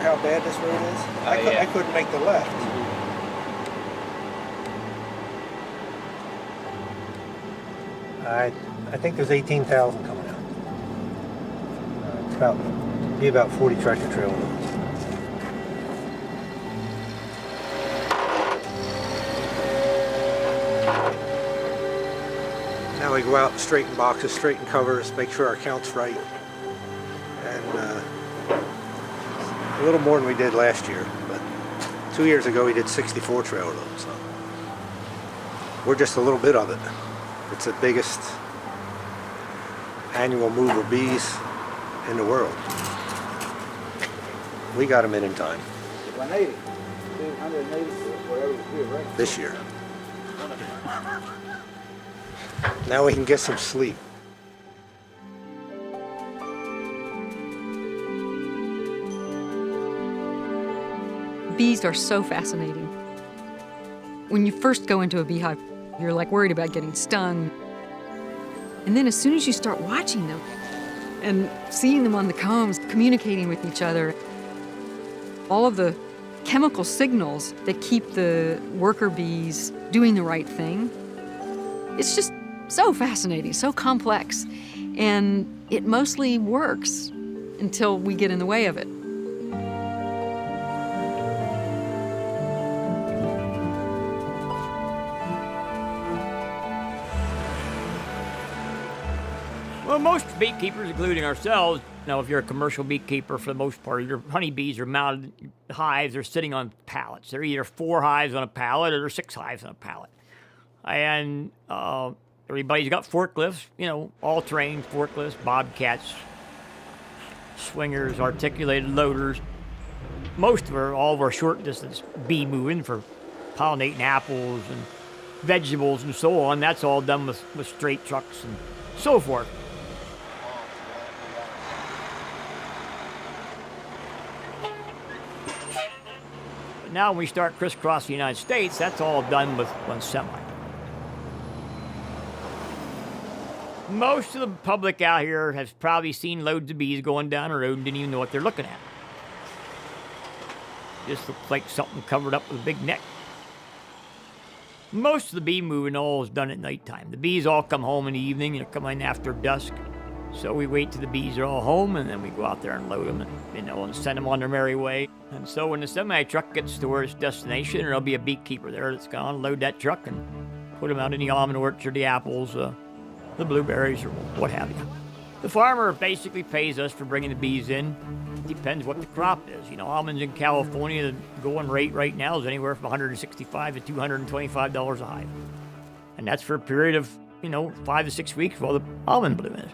for how bad this road is? I couldn't make the left. I think there's 18,000 coming out. It's be about 40 tractor trailer loads. Now we go out and straighten boxes, straighten covers, make sure our count's right. And a little more than we did last year, but 2 years ago we did 64 trailer loads. So we're just a little bit of it. It's the biggest annual move of bees in the world. We got them in time. 180, 280, whatever it is, right? This year. Now we can get some sleep. Bees are so fascinating. When you first go into a beehive, you're like worried about getting stung. And then as soon as you start watching them and seeing them on the combs, communicating with each other, all of the chemical signals that keep the worker bees doing the right thing, it's just so fascinating, so complex. And it mostly works until we get in the way of it. Well, most beekeepers, including ourselves, if you're a commercial beekeeper, for the most part, your honeybees are mounted hives. They're sitting on pallets. They're either 4 hives on a pallet or 6 hives on a pallet. And everybody's got forklifts, all-terrain forklifts, bobcats, swingers, articulated loaders. All of our short-distance bee moving for pollinating apples and vegetables and so on, that's all done with straight trucks and so forth. Now when we start crisscrossing the United States, that's all done with one semi. Most of the public out here has probably seen loads of bees going down the road and didn't even know what they're looking at. Just looks like something covered up with a big net. Most of the bee moving all is done at nighttime. The bees all come home in the evening and come in after dusk. So we wait till the bees are all home, and then we go out there and load them and send them on their merry way. And so when the semi-truck gets to where its destination, there'll be a beekeeper there that's going to unload that truck and put them out in the almond orchard, the apples, the blueberries, or what have you. The farmer basically pays us for bringing the bees in. It depends what the crop is. Almonds in California, the going rate right now is anywhere from $165 to $225 a hive. And that's for a period of, 5 to 6 weeks while the almond bloom is.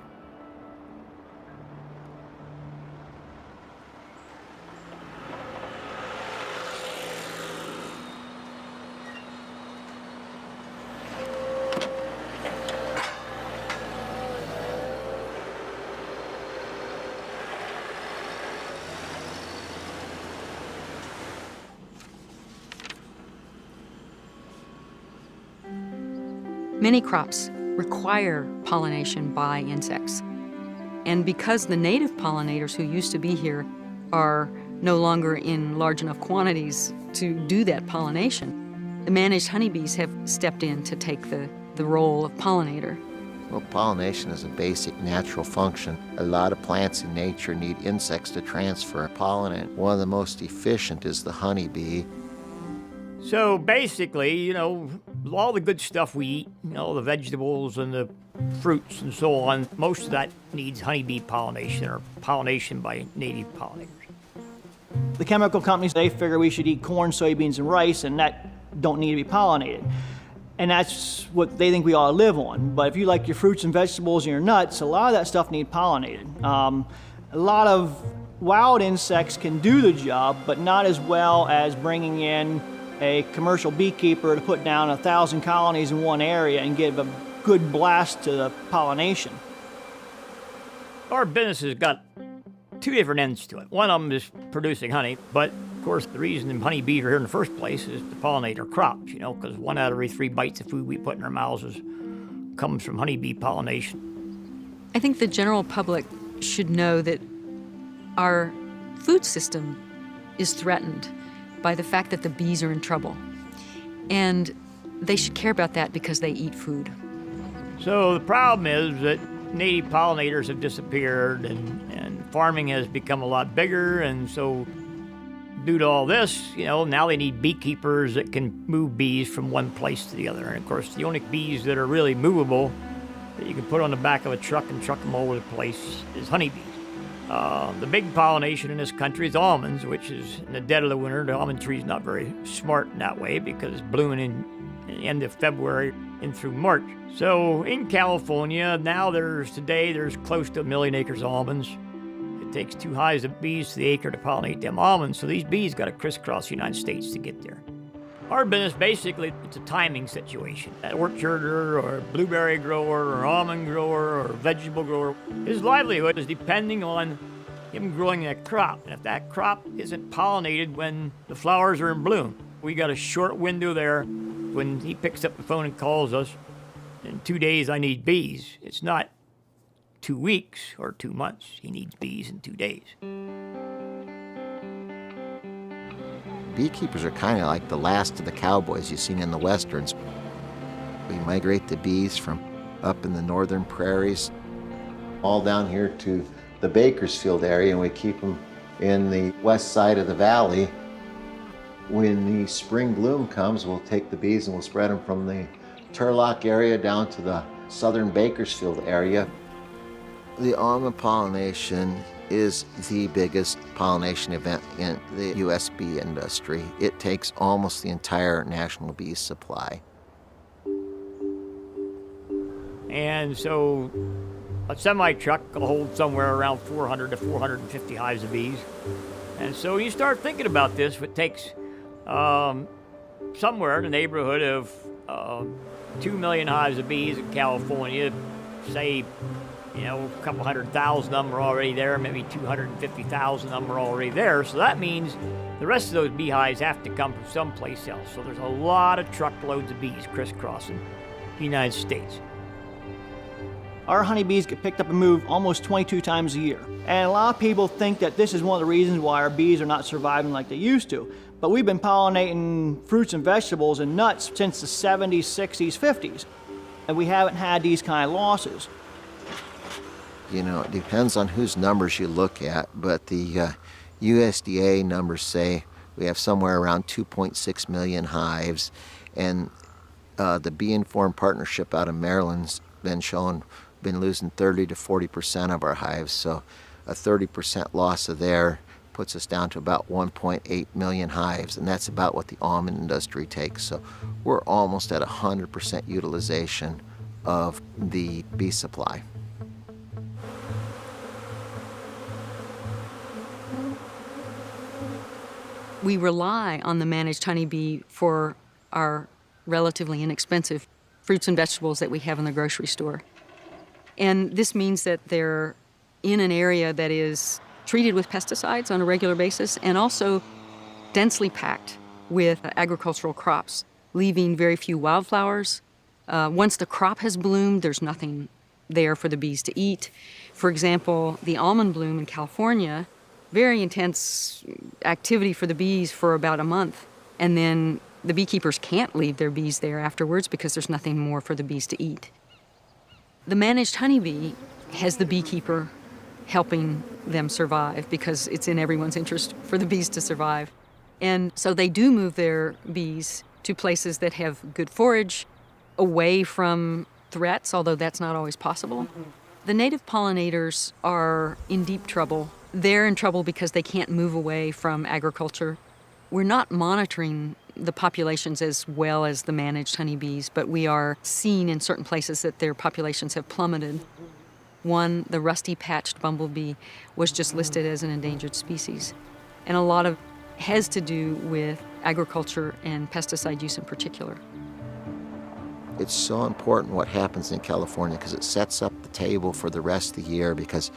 Many crops require pollination by insects. And because the native pollinators who used to be here are no longer in large enough quantities to do that pollination, the managed honeybees have stepped in to take the role of pollinator. Well, pollination is a basic natural function. A lot of plants in nature need insects to transfer pollen. One of the most efficient is the honeybee. So basically, all the good stuff we eat, the vegetables and the fruits and so on, most of that needs honeybee pollination or pollination by native pollinators. The chemical companies, they figure we should eat corn, soybeans, and rice, and that don't need to be pollinated. And that's what they think we ought to live on. But if you like your fruits and vegetables and your nuts, a lot of that stuff needs pollinated. A lot of wild insects can do the job, but not as well as bringing in a commercial beekeeper to put down 1,000 colonies in one area and give a good blast to the pollination. Our business has got 2 different ends to it. One of them is producing honey, but of course the reason honeybees are here in the first place is to pollinate our crops, because 1 out of every 3 bites of food we put in our mouths comes from honeybee pollination. I think the general public should know that our food system is threatened by the fact that the bees are in trouble. And they should care about that because they eat food. So the problem is that native pollinators have disappeared and farming has become a lot bigger, and so due to all this, now they need beekeepers that can move bees from one place to the other. And of course, the only bees that are really movable that you can put on the back of a truck and truck them all over the place is honeybees. The big pollination in this country is almonds, which is in the dead of the winter. The almond tree is not very smart in that way because it's blooming in the end of February and through March. So in California, now there's close to 1 million acres of almonds. It takes 2 hives of bees to the acre to pollinate them almonds, so these bees got to crisscross the United States to get there. Our business, basically, it's a timing situation. An orcharder or a blueberry grower or almond grower or vegetable grower, his livelihood is depending on him growing that crop. And if that crop isn't pollinated when the flowers are in bloom, we got a short window there when he picks up the phone and calls us. In 2 days, I need bees. It's not 2 weeks or 2 months. He needs bees in 2 days. Beekeepers are kind of like the last of the cowboys you've seen in the westerns. We migrate the bees from up in the northern prairies all down here to the Bakersfield area, and we keep them in the west side of the valley. When the spring bloom comes, we'll take the bees and we'll spread them from the Turlock area down to the southern Bakersfield area. The almond pollination is the biggest pollination event in the U.S. bee industry. It takes almost the entire national bee supply. And so a semi-truck will hold somewhere around 400 to 450 hives of bees. And so you start thinking about this, if it takes somewhere in the neighborhood of 2 million hives of bees in California, say, a couple 100,000 of them are already there, maybe 250,000 of them are already there. So that means the rest of those beehives have to come from someplace else. So there's a lot of truckloads of bees crisscrossing the United States. Our honeybees get picked up and moved almost 22 times a year. And a lot of people think that this is one of the reasons why our bees are not surviving like they used to. But we've been pollinating fruits and vegetables and nuts since the 70s, 60s, 50s. And we haven't had these kind of losses. It depends on whose numbers you look at, but the USDA numbers say we have somewhere around 2.6 million hives, and the Bee Informed Partnership out of Maryland's been losing 30 to 40% of our hives, so a 30% loss of there puts us down to about 1.8 million hives, and that's about what the almond industry takes, so we're almost at 100% utilization of the bee supply. We rely on the managed honeybee for our relatively inexpensive fruits and vegetables that we have in the grocery store. And this means that they're in an area that is treated with pesticides on a regular basis and also densely packed with agricultural crops, leaving very few wildflowers. Once the crop has bloomed, there's nothing there for the bees to eat. For example, the almond bloom in California, very intense activity for the bees for about a month. And then the beekeepers can't leave their bees there afterwards because there's nothing more for the bees to eat. The managed honeybee has the beekeeper helping them survive because it's in everyone's interest for the bees to survive. And so they do move their bees to places that have good forage, away from threats, although that's not always possible. The native pollinators are in deep trouble. They're in trouble because they can't move away from agriculture. We're not monitoring the populations as well as the managed honeybees, but we are seeing in certain places that their populations have plummeted. One, the rusty-patched bumblebee, was just listed as an endangered species. And a lot of it has to do with agriculture and pesticide use in particular. It's so important what happens in California because it sets up the table for the rest of the year, because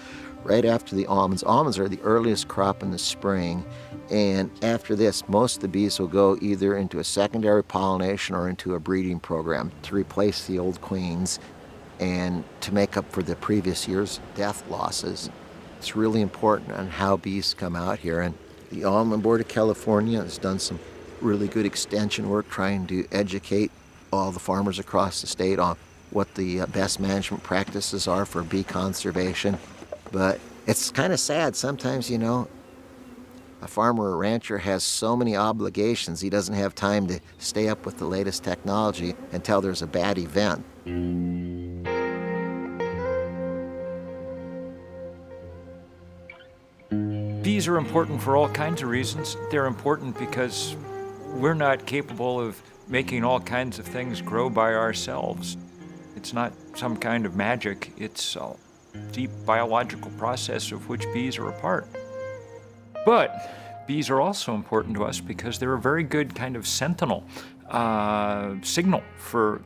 right after the almonds are the earliest crop in the spring, and after this, most of the bees will go either into a secondary pollination or into a breeding program to replace the old queens and to make up for the previous year's death losses. It's really important on how bees come out here, and The Almond Board of California has done some really good extension work trying to educate all the farmers across the state on what the best management practices are for bee conservation. But it's kind of sad sometimes, you know, a farmer or rancher has so many obligations, he doesn't have time to stay up with the latest technology until there's a bad event. Bees are important for all kinds of reasons. They're important because we're not capable of making all kinds of things grow by ourselves. It's not some kind of magic. It's a deep biological process of which bees are a part. But bees are also important to us because they're a very good kind of sentinel signal for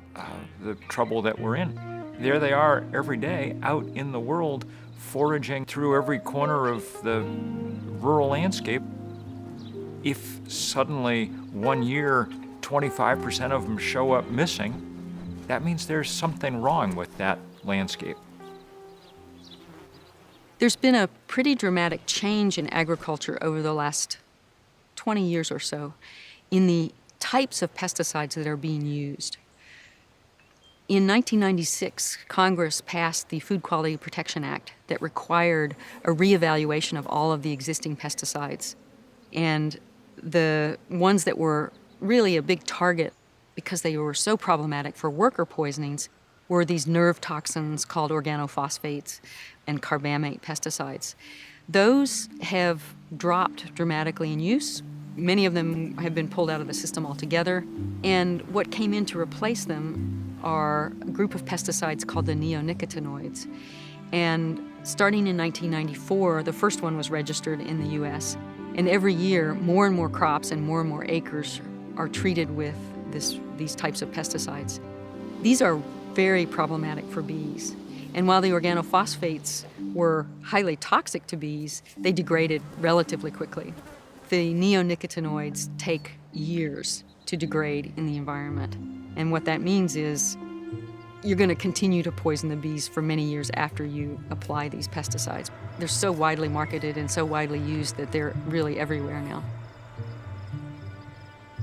the trouble that we're in. There they are every day out in the world, foraging through every corner of the rural landscape. If suddenly one year 25% of them show up missing, that means there's something wrong with that landscape. There's been a pretty dramatic change in agriculture over the last 20 years or so in the types of pesticides that are being used. In 1996, Congress passed the Food Quality Protection Act that required a reevaluation of all of the existing pesticides. And the ones that were really a big target because they were so problematic for worker poisonings were these nerve toxins called organophosphates and carbamate pesticides. Those have dropped dramatically in use. Many of them have been pulled out of the system altogether. And what came in to replace them are a group of pesticides called the neonicotinoids. And starting in 1994, the first one was registered in the US. And every year, more and more crops and more acres are treated with these types of pesticides. These are very problematic for bees. And while the organophosphates were highly toxic to bees, they degraded relatively quickly. The neonicotinoids take years to degrade in the environment. And what that means is you're going to continue to poison the bees for many years after you apply these pesticides. They're so widely marketed and so widely used that they're really everywhere now.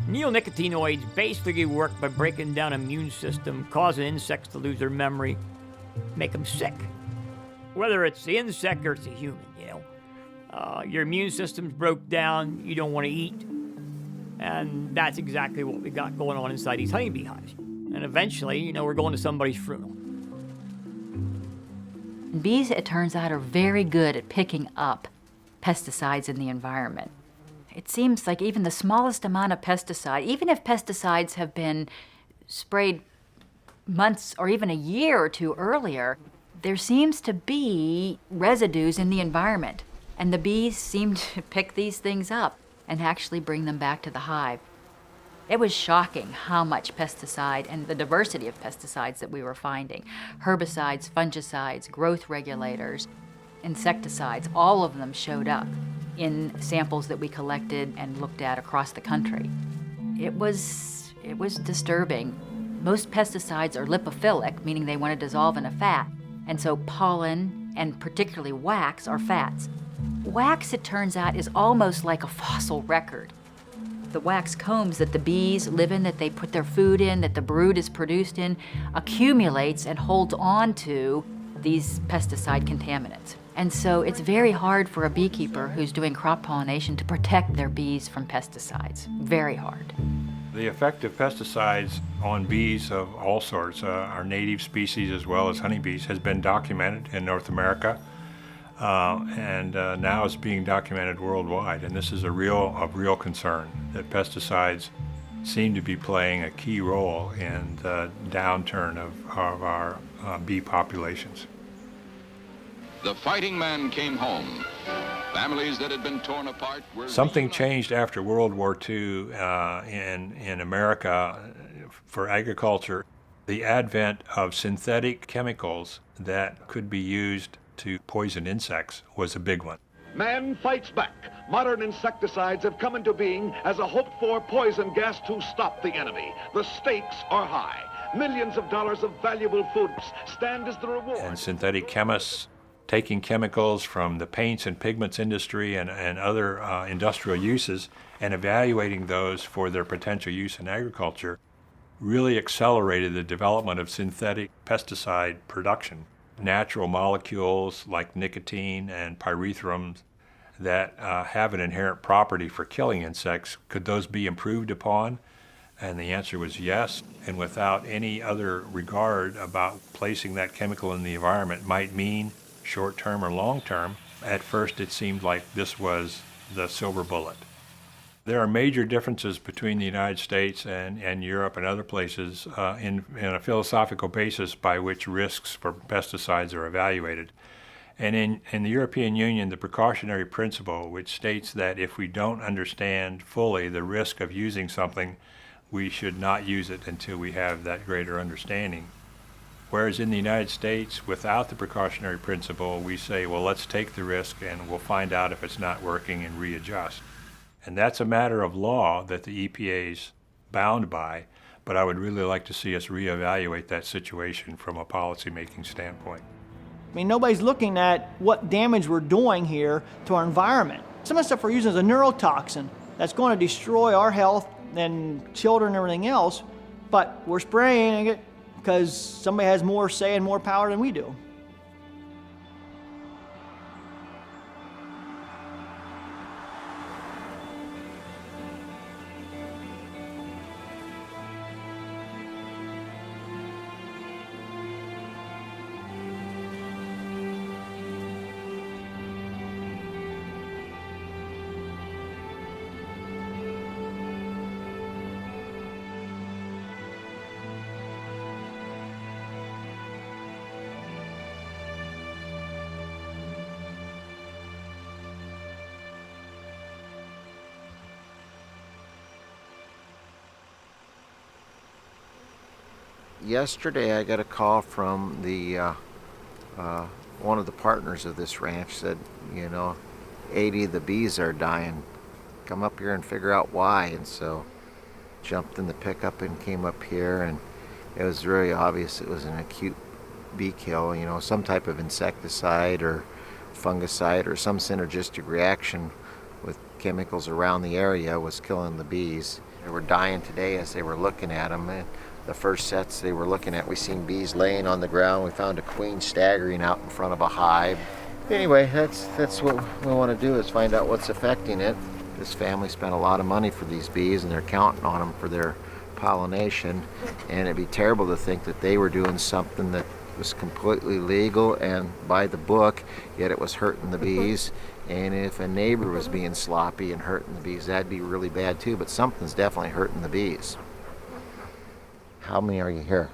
Neonicotinoids basically work by breaking down immune system, causing insects to lose their memory, make them sick. Whether it's the insect or it's a human, you know. Your immune system's broke down, you don't want to eat. And that's exactly what we got going on inside these honeybee hives. And eventually, you know, we're going to somebody's funeral. Bees, it turns out, are very good at picking up pesticides in the environment. It seems like even the smallest amount of pesticide, even if pesticides have been sprayed months or even a year or two earlier, there seems to be residues in the environment. And the bees seem to pick these things up and actually bring them back to the hive. It was shocking how much pesticide and the diversity of pesticides that we were finding. Herbicides, fungicides, growth regulators, insecticides, all of them showed up in samples that we collected and looked at across the country. It was disturbing. Most pesticides are lipophilic, meaning they want to dissolve in a fat, and so pollen and particularly wax are fats. Wax, it turns out, is almost like a fossil record. The wax combs that the bees live in, that they put their food in, that the brood is produced in, accumulates and holds on to these pesticide contaminants. And so it's very hard for a beekeeper who's doing crop pollination to protect their bees from pesticides. Very hard. The effect of pesticides on bees of all sorts, our native species as well as honeybees, has been documented in North America. And now it's being documented worldwide, and this is a real concern that pesticides seem to be playing a key role in the downturn of our bee populations. The fighting man came home. Families that had been torn apart were... Something changed after World War II in America for agriculture. The advent of synthetic chemicals that could be used to poison insects was a big one. Man fights back. Modern insecticides have come into being as a hoped-for poison gas to stop the enemy. The stakes are high. Millions of dollars of valuable foods stand as the reward. And synthetic chemists taking chemicals from the paints and pigments industry and other industrial uses and evaluating those for their potential use in agriculture really accelerated the development of synthetic pesticide production. Natural molecules like nicotine and pyrethrums that have an inherent property for killing insects, could those be improved upon? And the answer was yes, and without any other regard about placing that chemical in the environment might mean short-term or long-term. At first it seemed like this was the silver bullet. There are major differences between the United States and Europe and other places in a philosophical basis by which risks for pesticides are evaluated. And in the European Union, the precautionary principle, which states that if we don't understand fully the risk of using something, we should not use it until we have that greater understanding. Whereas in the United States, without the precautionary principle, we say, well, let's take the risk and we'll find out if it's not working and readjust. And that's a matter of law that the EPA's bound by, but I would really like to see us reevaluate that situation from a policymaking standpoint. I mean, nobody's looking at what damage we're doing here to our environment. Some of the stuff we're using is a neurotoxin that's going to destroy our health and children and everything else, but we're spraying it because somebody has more say and more power than we do. Yesterday I got a call from the one of the partners of this ranch. Said, 80 of the bees are dying. Come up here and figure out why. And so jumped in the pickup and came up here, and it was very obvious it was an acute bee kill, some type of insecticide or fungicide or some synergistic reaction with chemicals around the area was killing the bees. They were dying today as they were looking at them. And the first sets they were looking at, we seen bees laying on the ground. We found a queen staggering out in front of a hive. Anyway, that's what we want to do, is find out what's affecting it. This family spent a lot of money for these bees, and they're counting on them for their pollination. And it'd be terrible to think that they were doing something that was completely legal and by the book, yet it was hurting the bees. And if a neighbor was being sloppy and hurting the bees, that'd be really bad too. But something's definitely hurting the bees. How many are you here?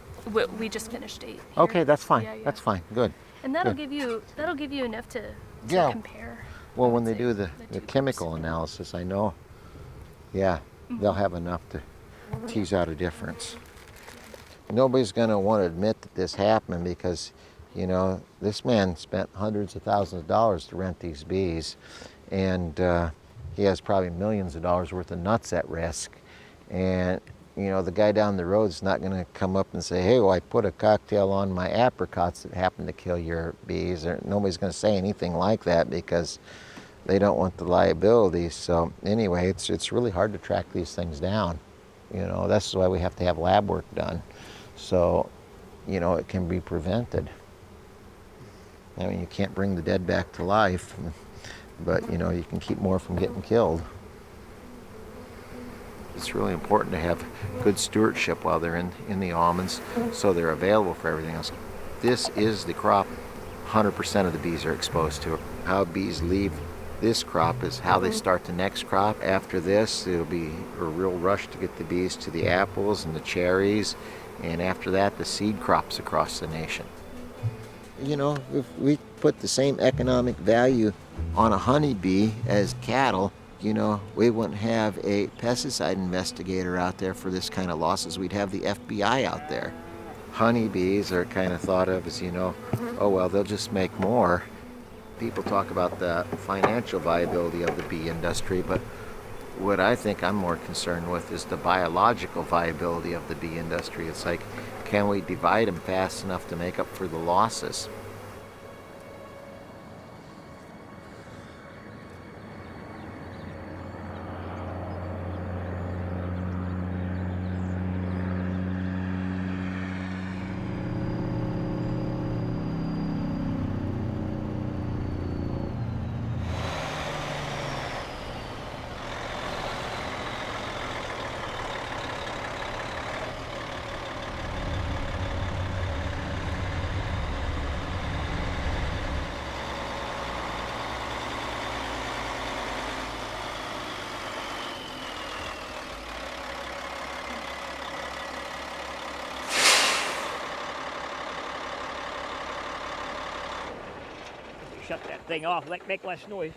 We just finished 8 here. Okay, that's fine. Yeah. That's fine. Good. And that'll Good. give you enough to compare. Well, when they do the chemical analysis, I know, they'll have enough to tease out a difference. Nobody's going to want to admit that this happened because, this man spent hundreds of thousands of dollars to rent these bees, and he has probably millions of dollars worth of nuts at risk. And the guy down the road is not going to come up and say, hey, well, I put a cocktail on my apricots that happened to kill your bees. Or nobody's going to say anything like that because they don't want the liability. So anyway, it's really hard to track these things down. That's why we have to have lab work done. So, it can be prevented. I mean, you can't bring the dead back to life, but, you can keep more from getting killed. It's really important to have good stewardship while they're in the almonds, so they're available for everything else. This is the crop 100% of the bees are exposed to. How bees leave this crop is how they start the next crop. After this, it'll be a real rush to get the bees to the apples and the cherries, and after that, the seed crops across the nation. If we put the same economic value on a honeybee as cattle, we wouldn't have a pesticide investigator out there for this kind of losses. We'd have the FBI out there. Honeybees are kind of thought of as, oh, well, they'll just make more. People talk about the financial viability of the bee industry, but what I think I'm more concerned with is the biological viability of the bee industry. It's like, can we divide them fast enough to make up for the losses? shut that thing off, make less noise.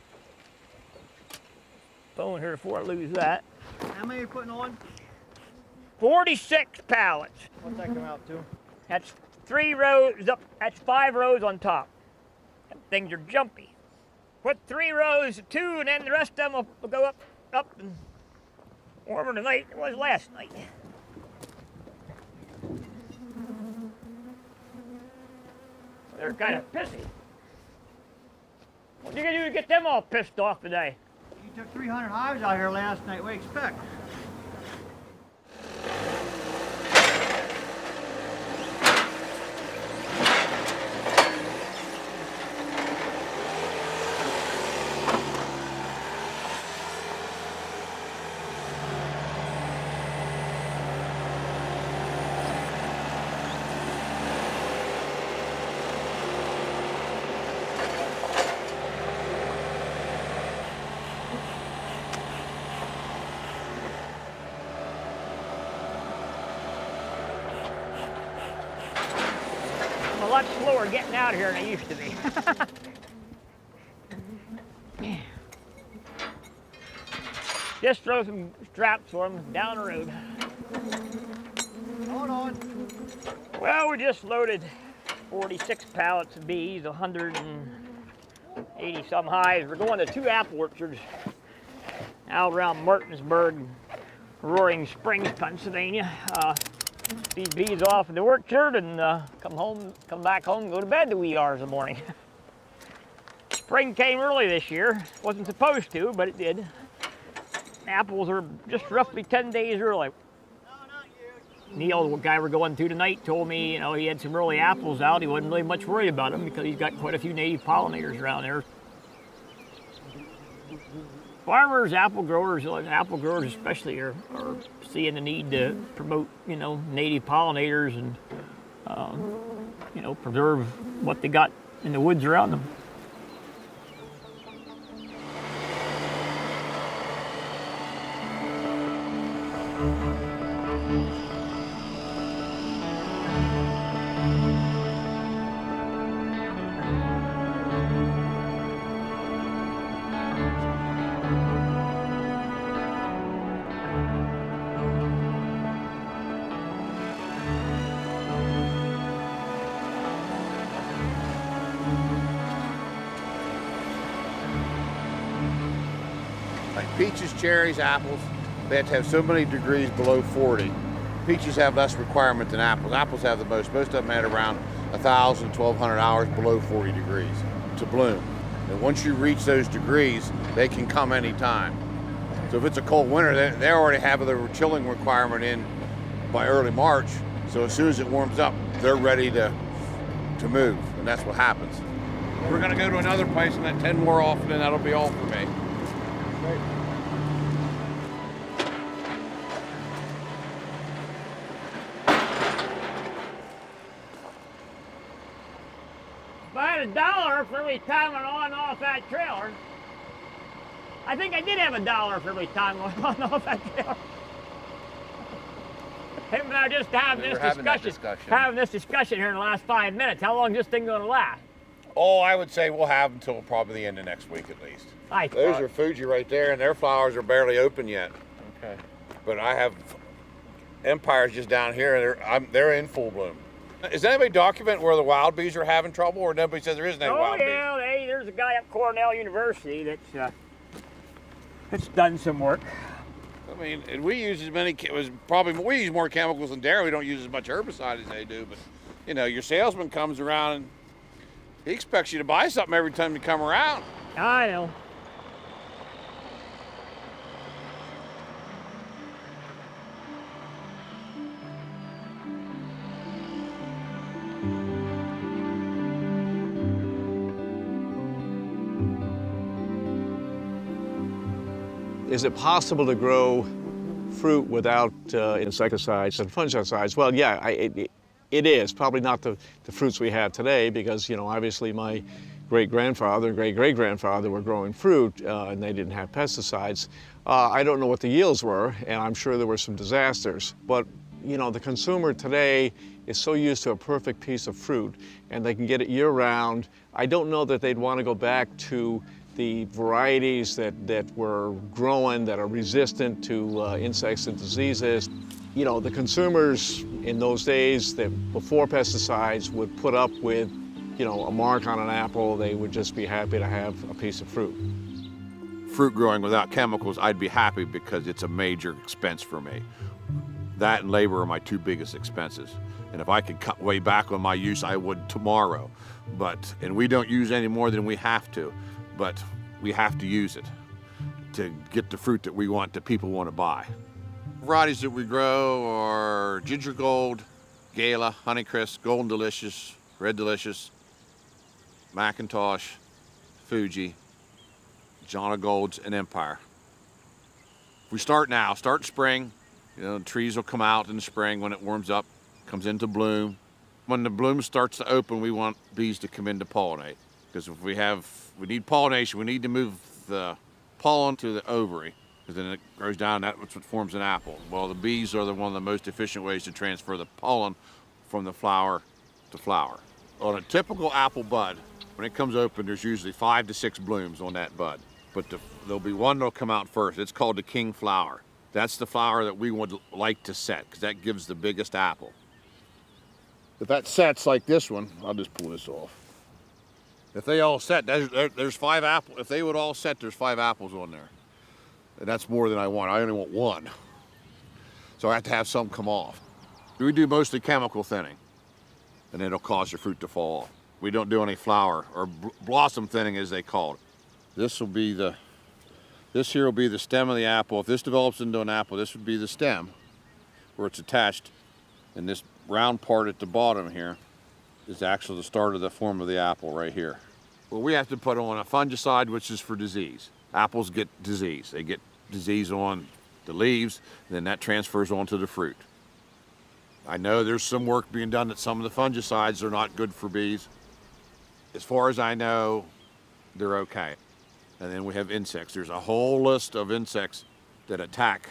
Phone here before I lose that. How many are you putting on? 46 pallets. What's that come out to? That's 3 rows up, that's 5 rows on top. Them things are jumpy. Put 3 rows of 2 and then the rest of them will go up and warmer tonight than it was last night. They're kind of pissy. What are you gonna do to get them all pissed off today? You took 300 hives out here last night. What do you expect? I'm a lot slower getting out of here than I used to be. Just throw some straps for them down the road. Hold on. Well, we just loaded 46 pallets of bees, 180 some hives. We're going to 2 apple orchards out around Martinsburg, Roaring Springs, Pennsylvania. These bees off in the orchard and come back home and go to bed the wee hours in the morning. Spring came early this year. Wasn't supposed to, but it did. Apples are just roughly 10 days early. Neil, the guy we're going to tonight, told me, he had some early apples out. He wasn't really much worried about them because he's got quite a few native pollinators around there. Farmers, apple growers especially, are seeing the need to promote, native pollinators and, preserve what they got in the woods around them. Like peaches, cherries, apples, they have to have so many degrees below 40. Peaches have less requirement than apples. Apples have the most. Most of them had around 1,000, 1,200 hours below 40 degrees to bloom. And once you reach those degrees, they can come anytime. So if it's a cold winter, they already have their chilling requirement in by early March. So as soon as it warms up, they're ready to move, and that's what happens. We're gonna go to another place and let 10 more off, and then that'll be all for me. If I had $1 for every time I went on and off that trailer, I think I did have $1 for every time I went on and off that trailer. Him and I just having this discussion here in the last 5 minutes. How long is this thing going to last? Oh, I would say we'll have until probably the end of next week at least. Those are Fuji right there, and their flowers are barely open yet. Okay. But I have Empires just down here, and they're in full bloom. Is anybody document where the wild bees are having trouble, or nobody says there is no wild bees? Oh yeah, hey, there's a guy at Cornell University that's done some work. I mean, and we use as many. We use more chemicals than dairy. We don't use as much herbicide as they do. But your salesman comes around and he expects you to buy something every time you come around. I know. Is it possible to grow fruit without insecticides and fungicides? Well, yeah, it is. Probably not the fruits we have today because, obviously my great-grandfather and great-great-grandfather were growing fruit and they didn't have pesticides. I don't know what the yields were, and I'm sure there were some disasters. But You know, the consumer today is so used to a perfect piece of fruit, and they can get it year-round. I don't know that they'd want to go back to the varieties that were growing that are resistant to insects and diseases. You know, the consumers in those days that before pesticides would put up with, you know, a mark on an apple. They would just be happy to have a piece of fruit. Fruit growing without chemicals, I'd be happy because it's a major expense for me. That and labor are my two biggest expenses. And if I could cut way back on my use, I would tomorrow. And we don't use any more than we have to, but we have to use it to get the fruit that we want, that people want to buy. Varieties that we grow are Ginger Gold, Gala, Honeycrisp, Golden Delicious, Red Delicious, Macintosh, Fuji, John O'Golds, and Empire. If we start now, start in spring, you know, the trees will come out in the spring when it warms up, comes into bloom. When the bloom starts to open, we want bees to come in to pollinate. Because if we need pollination, we need to move the pollen to the ovary, because then it grows down, that's what forms an apple. Well, the bees are one of the most efficient ways to transfer the pollen from the flower to flower. On a typical apple bud, when it comes open, there's usually 5 to 6 blooms on that bud. But there'll be one that'll come out first. It's called the king flower. That's the flower that we would like to set, because that gives the biggest apple. If that sets like this one, I'll just pull this off. If they all set, there's 5 apples. If they would all set, there's 5 apples on there. And that's more than I want. I only want 1. So I have to have some come off. We do mostly chemical thinning, and it'll cause your fruit to fall off. We don't do any flower or blossom thinning, as they call it. This here will be the stem of the apple. If this develops into an apple, this would be the stem where it's attached. And this round part at the bottom here is actually the start of the form of the apple right here. Well, we have to put on a fungicide, which is for disease. Apples get disease. They get disease on the leaves, and then that transfers onto the fruit. I know there's some work being done that some of the fungicides are not good for bees. As far as I know, they're okay. And then we have insects. There's a whole list of insects that attack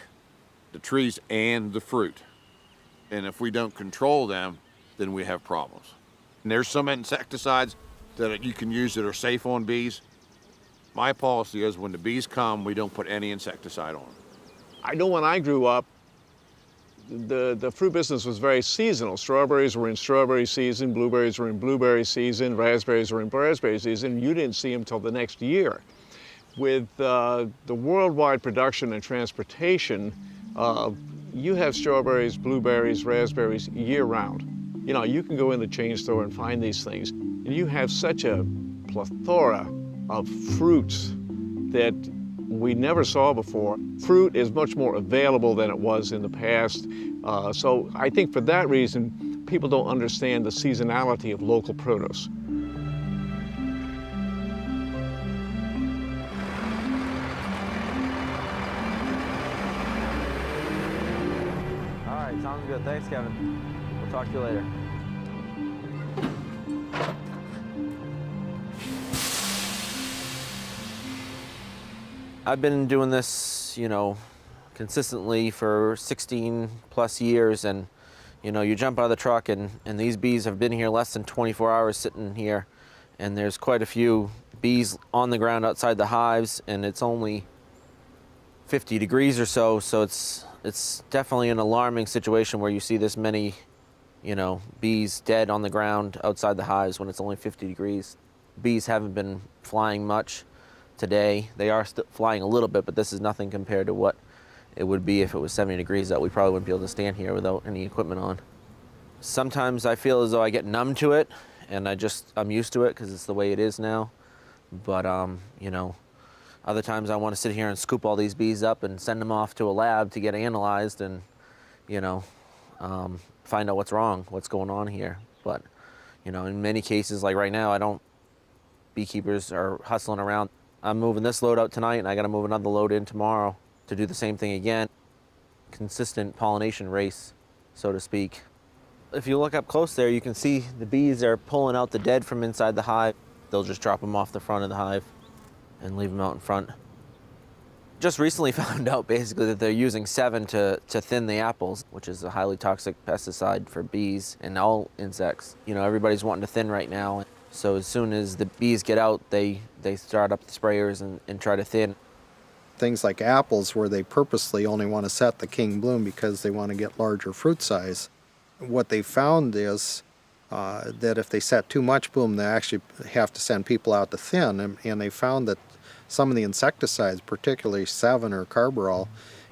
the trees and the fruit. And if we don't control them, then we have problems. And there's some insecticides that you can use that are safe on bees. My policy is when the bees come, we don't put any insecticide on them. I know when I grew up, the fruit business was very seasonal. Strawberries were in strawberry season, blueberries were in blueberry season, raspberries were in raspberry season. You didn't see them till the next year. With the worldwide production and transportation, you have strawberries, blueberries, raspberries year-round. You know, you can go in the chain store and find these things, and you have such a plethora of fruits that we never saw before. Fruit is much more available than it was in the past. So I think for that reason, people don't understand the seasonality of local produce. All right, sounds good. Thanks, Kevin. We'll talk to you later. I've been doing this, you know, consistently for 16 plus years, and you know, you jump out of the truck and these bees have been here less than 24 hours sitting here, and there's quite a few bees on the ground outside the hives, and it's only 50 degrees or so, so it's definitely an alarming situation where you see this many, you know, bees dead on the ground outside the hives when it's only 50 degrees. Bees haven't been flying much today. They are still flying a little bit, but this is nothing compared to what it would be if it was 70 degrees out. We probably wouldn't be able to stand here without any equipment on. Sometimes I feel as though I get numb to it, and I'm used to it because it's the way it is now. But you know, other times I want to sit here and scoop all these bees up and send them off to a lab to get analyzed and, you know, find out what's wrong, what's going on here. But, you know, in many cases, like right now, beekeepers are hustling around. I'm moving this load out tonight, and I got to move another load in tomorrow to do the same thing again. Consistent pollination race, so to speak. If you look up close there, you can see the bees are pulling out the dead from inside the hive. They'll just drop them off the front of the hive and leave them out in front. Just recently found out basically that they're using 7 to thin the apples, which is a highly toxic pesticide for bees and all insects. You know, everybody's wanting to thin right now. So as soon as the bees get out, they start up the sprayers and try to thin. Things like apples, where they purposely only want to set the king bloom because they want to get larger fruit size. What they found is that if they set too much bloom, they actually have to send people out to thin. And they found that some of the insecticides, particularly 7 or carbaryl,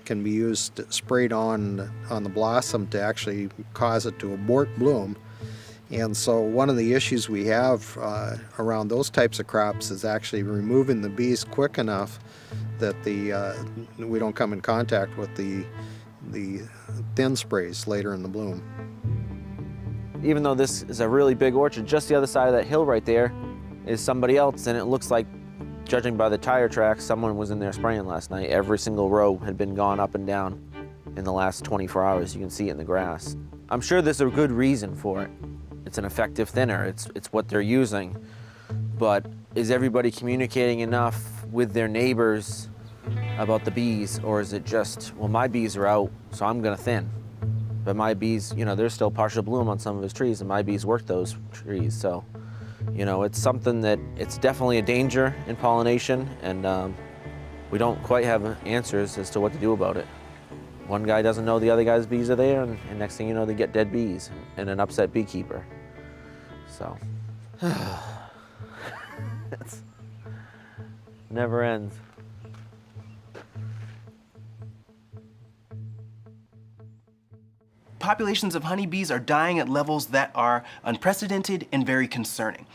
can be used sprayed on the blossom to actually cause it to abort bloom. And so one of the issues we have around those types of crops is actually removing the bees quick enough that we don't come in contact with the thin sprays later in the bloom. Even though this is a really big orchard, just the other side of that hill right there is somebody else, and it looks like, judging by the tire tracks, someone was in there spraying last night. Every single row had been gone up and down in the last 24 hours. You can see it in the grass. I'm sure there's a good reason for it. It's an effective thinner. It's what they're using. But is everybody communicating enough with their neighbors about the bees, or is it just, well, my bees are out, so I'm gonna thin? But my bees, you know, there's still partial bloom on some of his trees, and my bees work those trees. So, you know, it's something that, it's definitely a danger in pollination, and we don't quite have answers as to what to do about it. One guy doesn't know the other guy's bees are there, and next thing you know, they get dead bees and an upset beekeeper. So, it never ends. Populations of honeybees are dying at levels that are unprecedented and very concerning.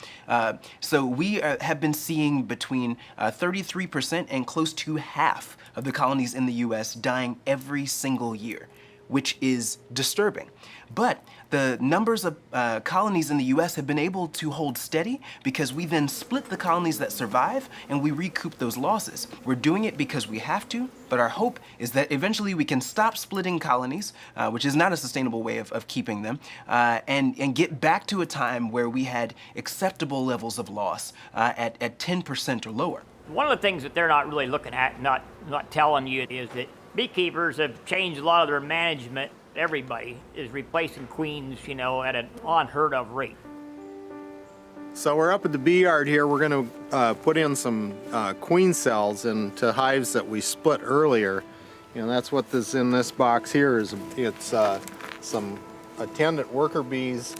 So we have been seeing between 33% and close to half of the colonies in the US dying every single year, which is disturbing. But the numbers of colonies in the US have been able to hold steady because we then split the colonies that survive and we recoup those losses. We're doing it because we have to, but our hope is that eventually we can stop splitting colonies, which is not a sustainable way of keeping them, and get back to a time where we had acceptable levels of loss at 10% or lower. One of the things that they're not really looking at, not telling you, is that beekeepers have changed a lot of their management. Everybody is replacing queens, you know, at an unheard of rate. So we're up at the bee yard here. We're going to put in some queen cells into hives that we split earlier. And that's what this in this box here is. It's some attendant worker bees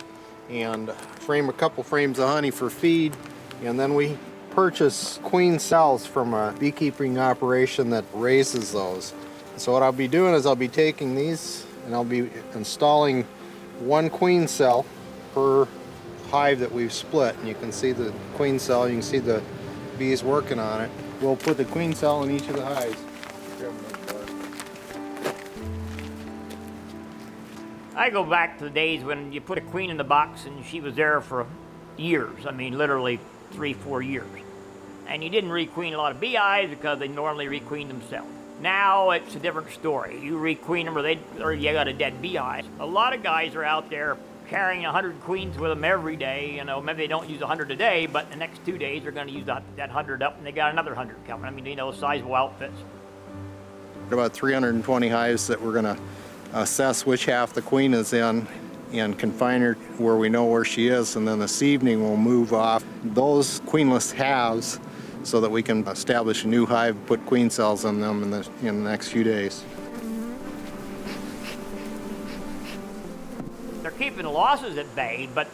and a couple frames of honey for feed. And then we purchase queen cells from a beekeeping operation that raises those. So what I'll be doing is I'll be taking these and I'll be installing 1 queen cell per hive that we've split. And you can see the queen cell, you can see the bees working on it. We'll put the queen cell in each of the hives. I go back to the days when you put a queen in the box and she was there for years. I mean, literally 3-4 years. And you didn't requeen a lot of beehives because they normally requeen themselves. Now it's a different story. You requeen them or you got a dead beehive. A lot of guys are out there carrying 100 queens with them every day. You know, maybe they don't use 100 a day, but the next 2 days they're going to use that 100 up, and they got another 100 coming. I mean, you know, sizable outfits. About 320 hives that we're going to assess which half the queen is in and confine her where we know where she is, and then this evening we'll move off those queenless halves so that we can establish a new hive, put queen cells in them in the next few days. They're keeping the losses at bay, but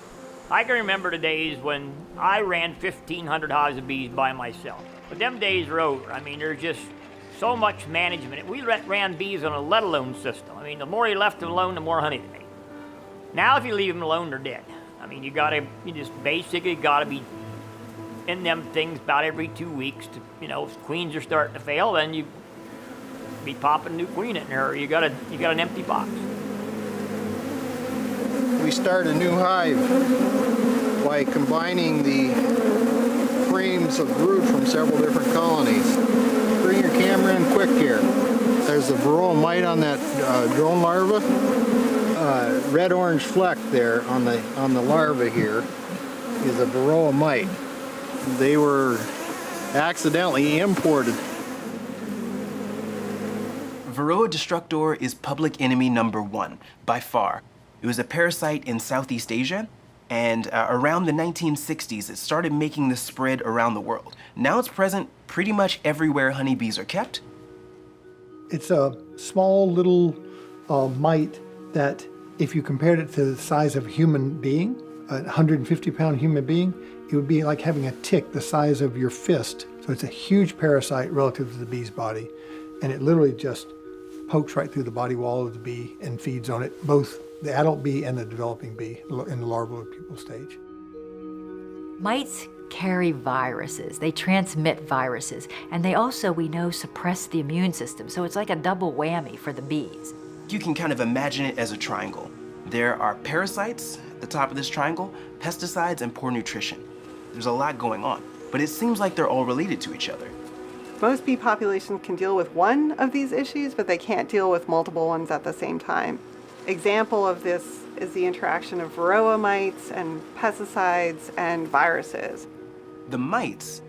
I can remember the days when I ran 1,500 hives of bees by myself. But them days are over. I mean, there's just so much management. We ran bees on a let-alone system. I mean, the more you left them alone, the more honey they made. Now, if you leave them alone, they're dead. I mean, you just basically gotta be in them things about every 2 weeks to, you know, if queens are starting to fail, then you be popping a new queen in there, or you got an empty box. We start a new hive by combining the frames of brood from several different colonies. Bring your camera in quick here. There's a varroa mite on that drone larva. Red-orange fleck there on the larva here is a varroa mite. They were accidentally imported Varroa destructor is public enemy number 1, by far. It was a parasite in Southeast Asia, and around the 1960s, it started making the spread around the world. Now it's present pretty much everywhere honeybees are kept. It's a small little mite that, if you compared it to the size of a human being, a 150-pound human being, it would be like having a tick the size of your fist. So it's a huge parasite relative to the bee's body, and it literally just pokes right through the body wall of the bee and feeds on it, both the adult bee and the developing bee in the larval or pupal stage. Mites carry viruses. They transmit viruses, and they also, we know, suppress the immune system. So it's like a double whammy for the bees. You can kind of imagine it as a triangle. There are parasites at the top of this triangle, pesticides, and poor nutrition. There's a lot going on, but it seems like they're all related to each other. Most bee populations can deal with one of these issues, but they can't deal with multiple ones at the same time. Example of this is the interaction of Varroa mites and pesticides and viruses. The mites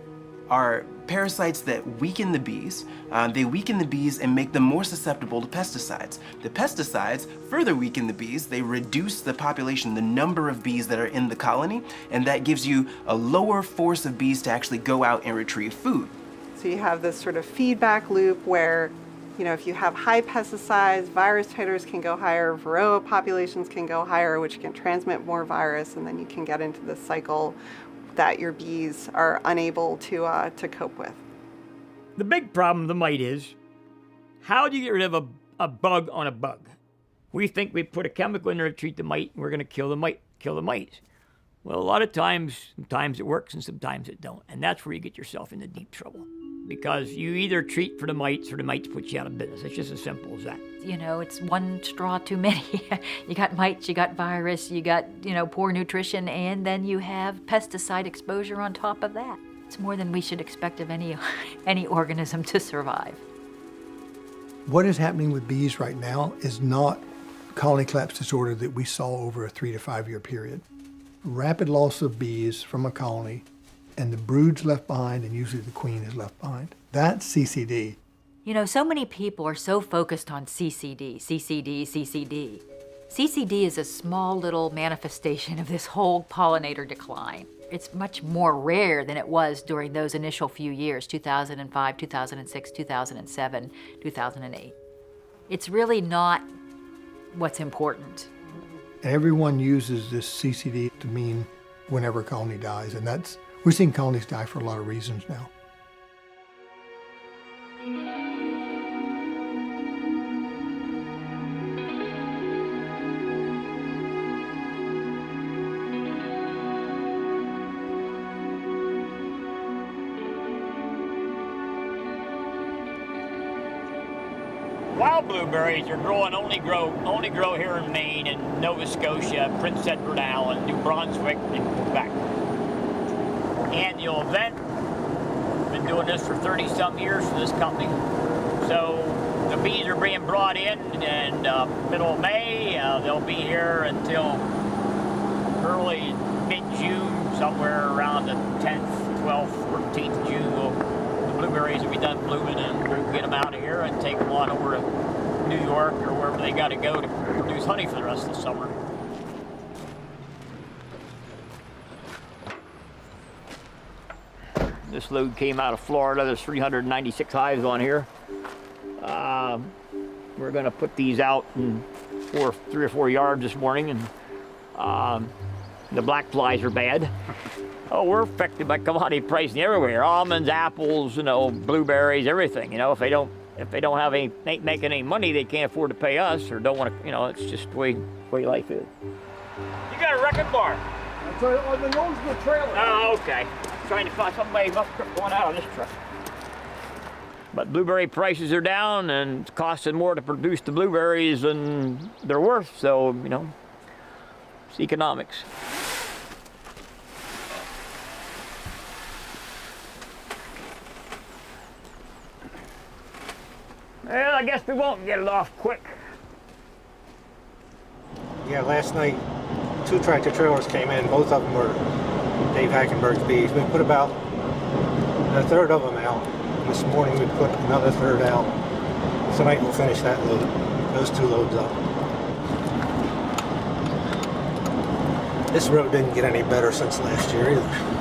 are parasites that weaken the bees. They weaken the bees and make them more susceptible to pesticides. The pesticides further weaken the bees. They reduce the population, the number of bees that are in the colony, and that gives you a lower force of bees to actually go out and retrieve food. So you have this sort of feedback loop where, if you have high pesticides, virus titers can go higher, Varroa populations can go higher, which can transmit more virus, and then you can get into this cycle that your bees are unable to cope with. The big problem with the mite is, how do you get rid of a bug on a bug? We think we put a chemical in there to treat the mite, and we're going to kill the mites. Well, a lot of times, sometimes it works and sometimes it don't. And that's where you get yourself into deep trouble. Because you either treat for the mites or the mites put you out of business. It's just as simple as that. It's one straw too many. You got mites, you got virus, you got, poor nutrition, and then you have pesticide exposure on top of that. It's more than we should expect of any organism to survive. What is happening with bees right now is not colony collapse disorder that we saw over a 3 to 5 year period. Rapid loss of bees from a colony, and the brood's left behind, and usually the queen is left behind. That's CCD. So many people are so focused on CCD. CCD is a small little manifestation of this whole pollinator decline. It's much more rare than it was during those initial few years, 2005, 2006, 2007, 2008. It's really not what's important. Everyone uses this CCD to mean whenever a colony dies, and we're seeing colonies die for a lot of reasons now. Wild blueberries are only grow here in Maine and Nova Scotia, Prince Edward Island, New Brunswick, and Quebec. Annual event. Been doing this for 30-some years for this company. So the bees are being brought in middle of May. They'll be here until early mid-June, somewhere around the 10th, 12th, 14th June. The blueberries will be done blooming, and we'll get them out of here and take them on over to New York or wherever they got to go to produce honey for the rest of the summer. This load came out of Florida. There's 396 hives on here. We're going to put these out in 3 or 4 yards this morning, and the black flies are bad. Oh, we're affected by commodity pricing everywhere. Almonds, apples, blueberries, everything. If they don't ain't making any money, they can't afford to pay us or don't want to. It's just the way life is. You got a record bar? It's on the nose of the trailer. Oh, okay. Trying to find somebody must trip one out of this truck. But blueberry prices are down, and it's costing more to produce the blueberries than they're worth. So it's economics. Well, I guess we won't get it off quick. Yeah, last night 2 tractor trailers came in. Both of them were Dave Hackenberg's bees. We put about a third of them out. This morning we put another third out. tonight we'll finish that load, those 2 loads up. This road didn't get any better since last year either.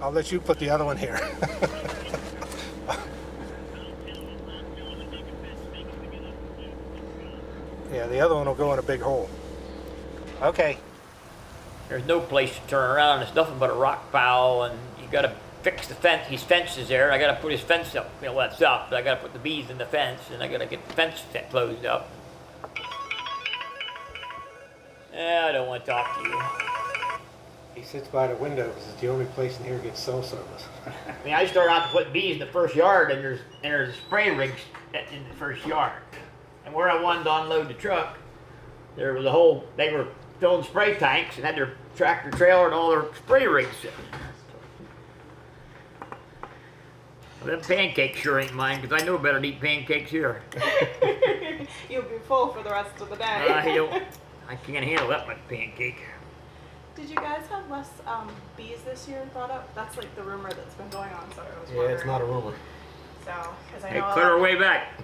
I'll let you put the other one here. Yeah, the other one will go in a big hole. Okay. There's no place to turn around. It's nothing but a rock pile, and you got to fix the fence. His fence is there. I got to put his fence up. You know, that's up. I got to put the bees in the fence, and I got to get the fence closed up. I don't want to talk to you. He sits by the window because it's the only place in here gets cell service. I mean, I started out to put bees in the first yard, and there's spray rigs in the first yard. And where I wanted to unload the truck, there was they were filling spray tanks and had their tractor trailer and all their spray rigs. Well, them pancakes sure ain't mine, because I know better than eat pancakes here. You'll be full for the rest of the day. I can't handle that much pancake. Did you guys have less bees this year brought up? That's like the rumor that's been going on, so I was Yeah, wondering. it's not a rumor. So, because I Hey, know. cut her way back.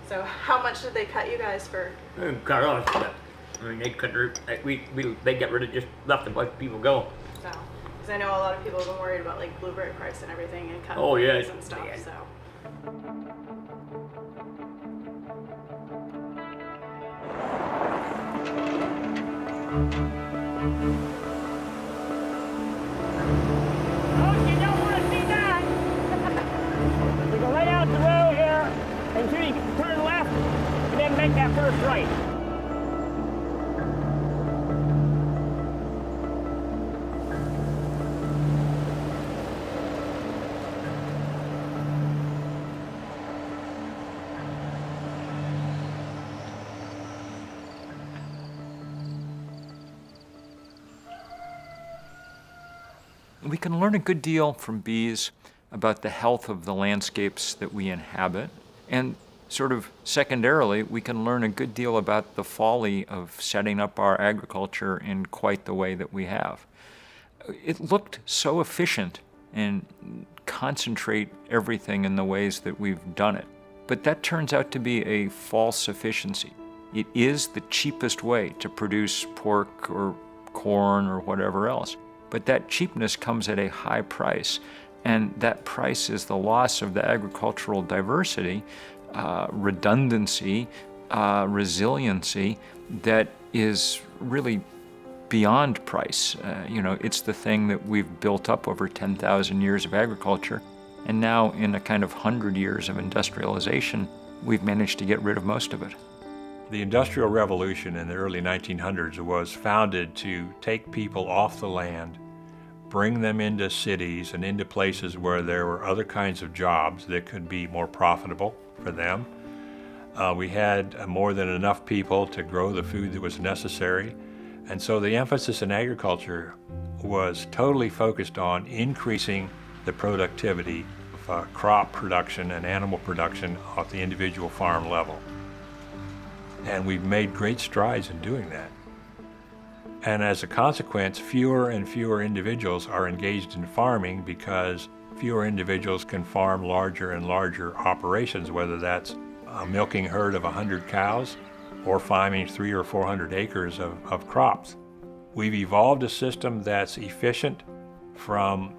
So, how much did they cut you guys for? Cut her off. I mean, they cut her. They got rid of, just left a bunch of people go. So, because I know a lot of people have been worried about like blueberry price and everything and cutting Oh, yeah. bees and stuff. Yeah. So. We go right out the road here until you turn left and then make that first right. We can learn a good deal from bees about the health of the landscapes that we inhabit. And sort of secondarily, we can learn a good deal about the folly of setting up our agriculture in quite the way that we have. It looked so efficient and concentrate everything in the ways that we've done it. But that turns out to be a false efficiency. It is the cheapest way to produce pork or corn or whatever else. But that cheapness comes at a high price, and that price is the loss of the agricultural diversity, redundancy, resiliency that is really beyond price. It's the thing that we've built up over 10,000 years of agriculture, and now in a kind of 100 years of industrialization, we've managed to get rid of most of it. The Industrial Revolution in the early 1900s was founded to take people off the land, bring them into cities and into places where there were other kinds of jobs that could be more profitable for them. We had more than enough people to grow the food that was necessary. And so the emphasis in agriculture was totally focused on increasing the productivity of crop production and animal production at the individual farm level. And we've made great strides in doing that. And as a consequence, fewer and fewer individuals are engaged in farming because fewer individuals can farm larger and larger operations, whether that's a milking herd of 100 cows or farming 300 or 400 acres of crops. We've evolved a system that's efficient from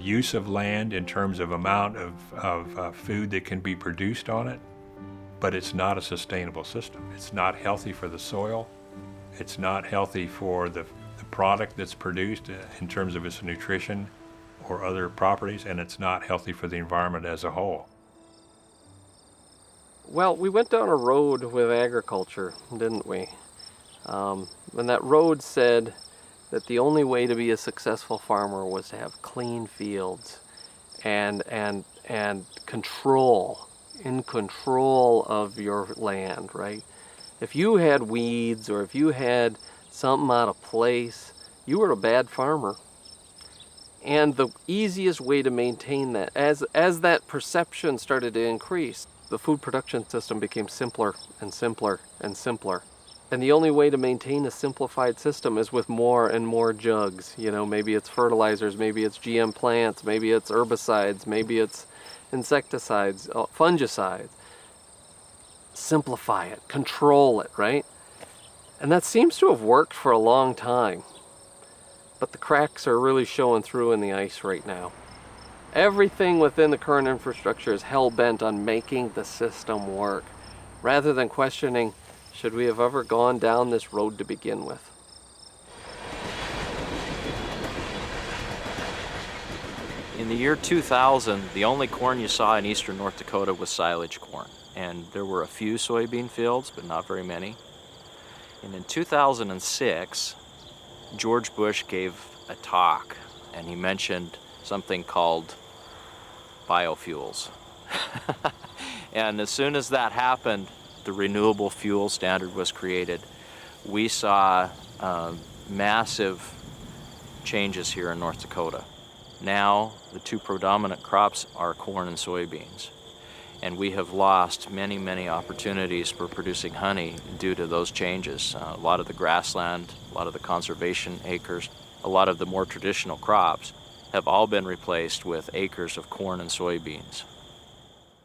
use of land in terms of amount of food that can be produced on it, but it's not a sustainable system. It's not healthy for the soil. It's not healthy for the product that's produced in terms of its nutrition or other properties, and it's not healthy for the environment as a whole. Well, we went down a road with agriculture, didn't we? And that road said that the only way to be a successful farmer was to have clean fields and control of your land, right? If you had weeds or if you had something out of place, you were a bad farmer. And the easiest way to maintain that, as that perception started to increase, the food production system became simpler and simpler and simpler. And the only way to maintain a simplified system is with more and more jugs. You know, maybe it's fertilizers, maybe it's GM plants, maybe it's herbicides, maybe it's insecticides, fungicides. Simplify it, control it, right? And that seems to have worked for a long time. But the cracks are really showing through in the ice right now. Everything within the current infrastructure is hell-bent on making the system work, rather than questioning, should we have ever gone down this road to begin with? In the year 2000, the only corn you saw in eastern North Dakota was silage corn, and there were a few soybean fields, but not very many. And in 2006, George Bush gave a talk, and he mentioned something called biofuels. And as soon as that happened, the renewable fuel standard was created. We saw massive changes here in North Dakota. Now, the two predominant crops are corn and soybeans. And we have lost many, many opportunities for producing honey due to those changes. A lot of the grassland, a lot of the conservation acres, a lot of the more traditional crops have all been replaced with acres of corn and soybeans.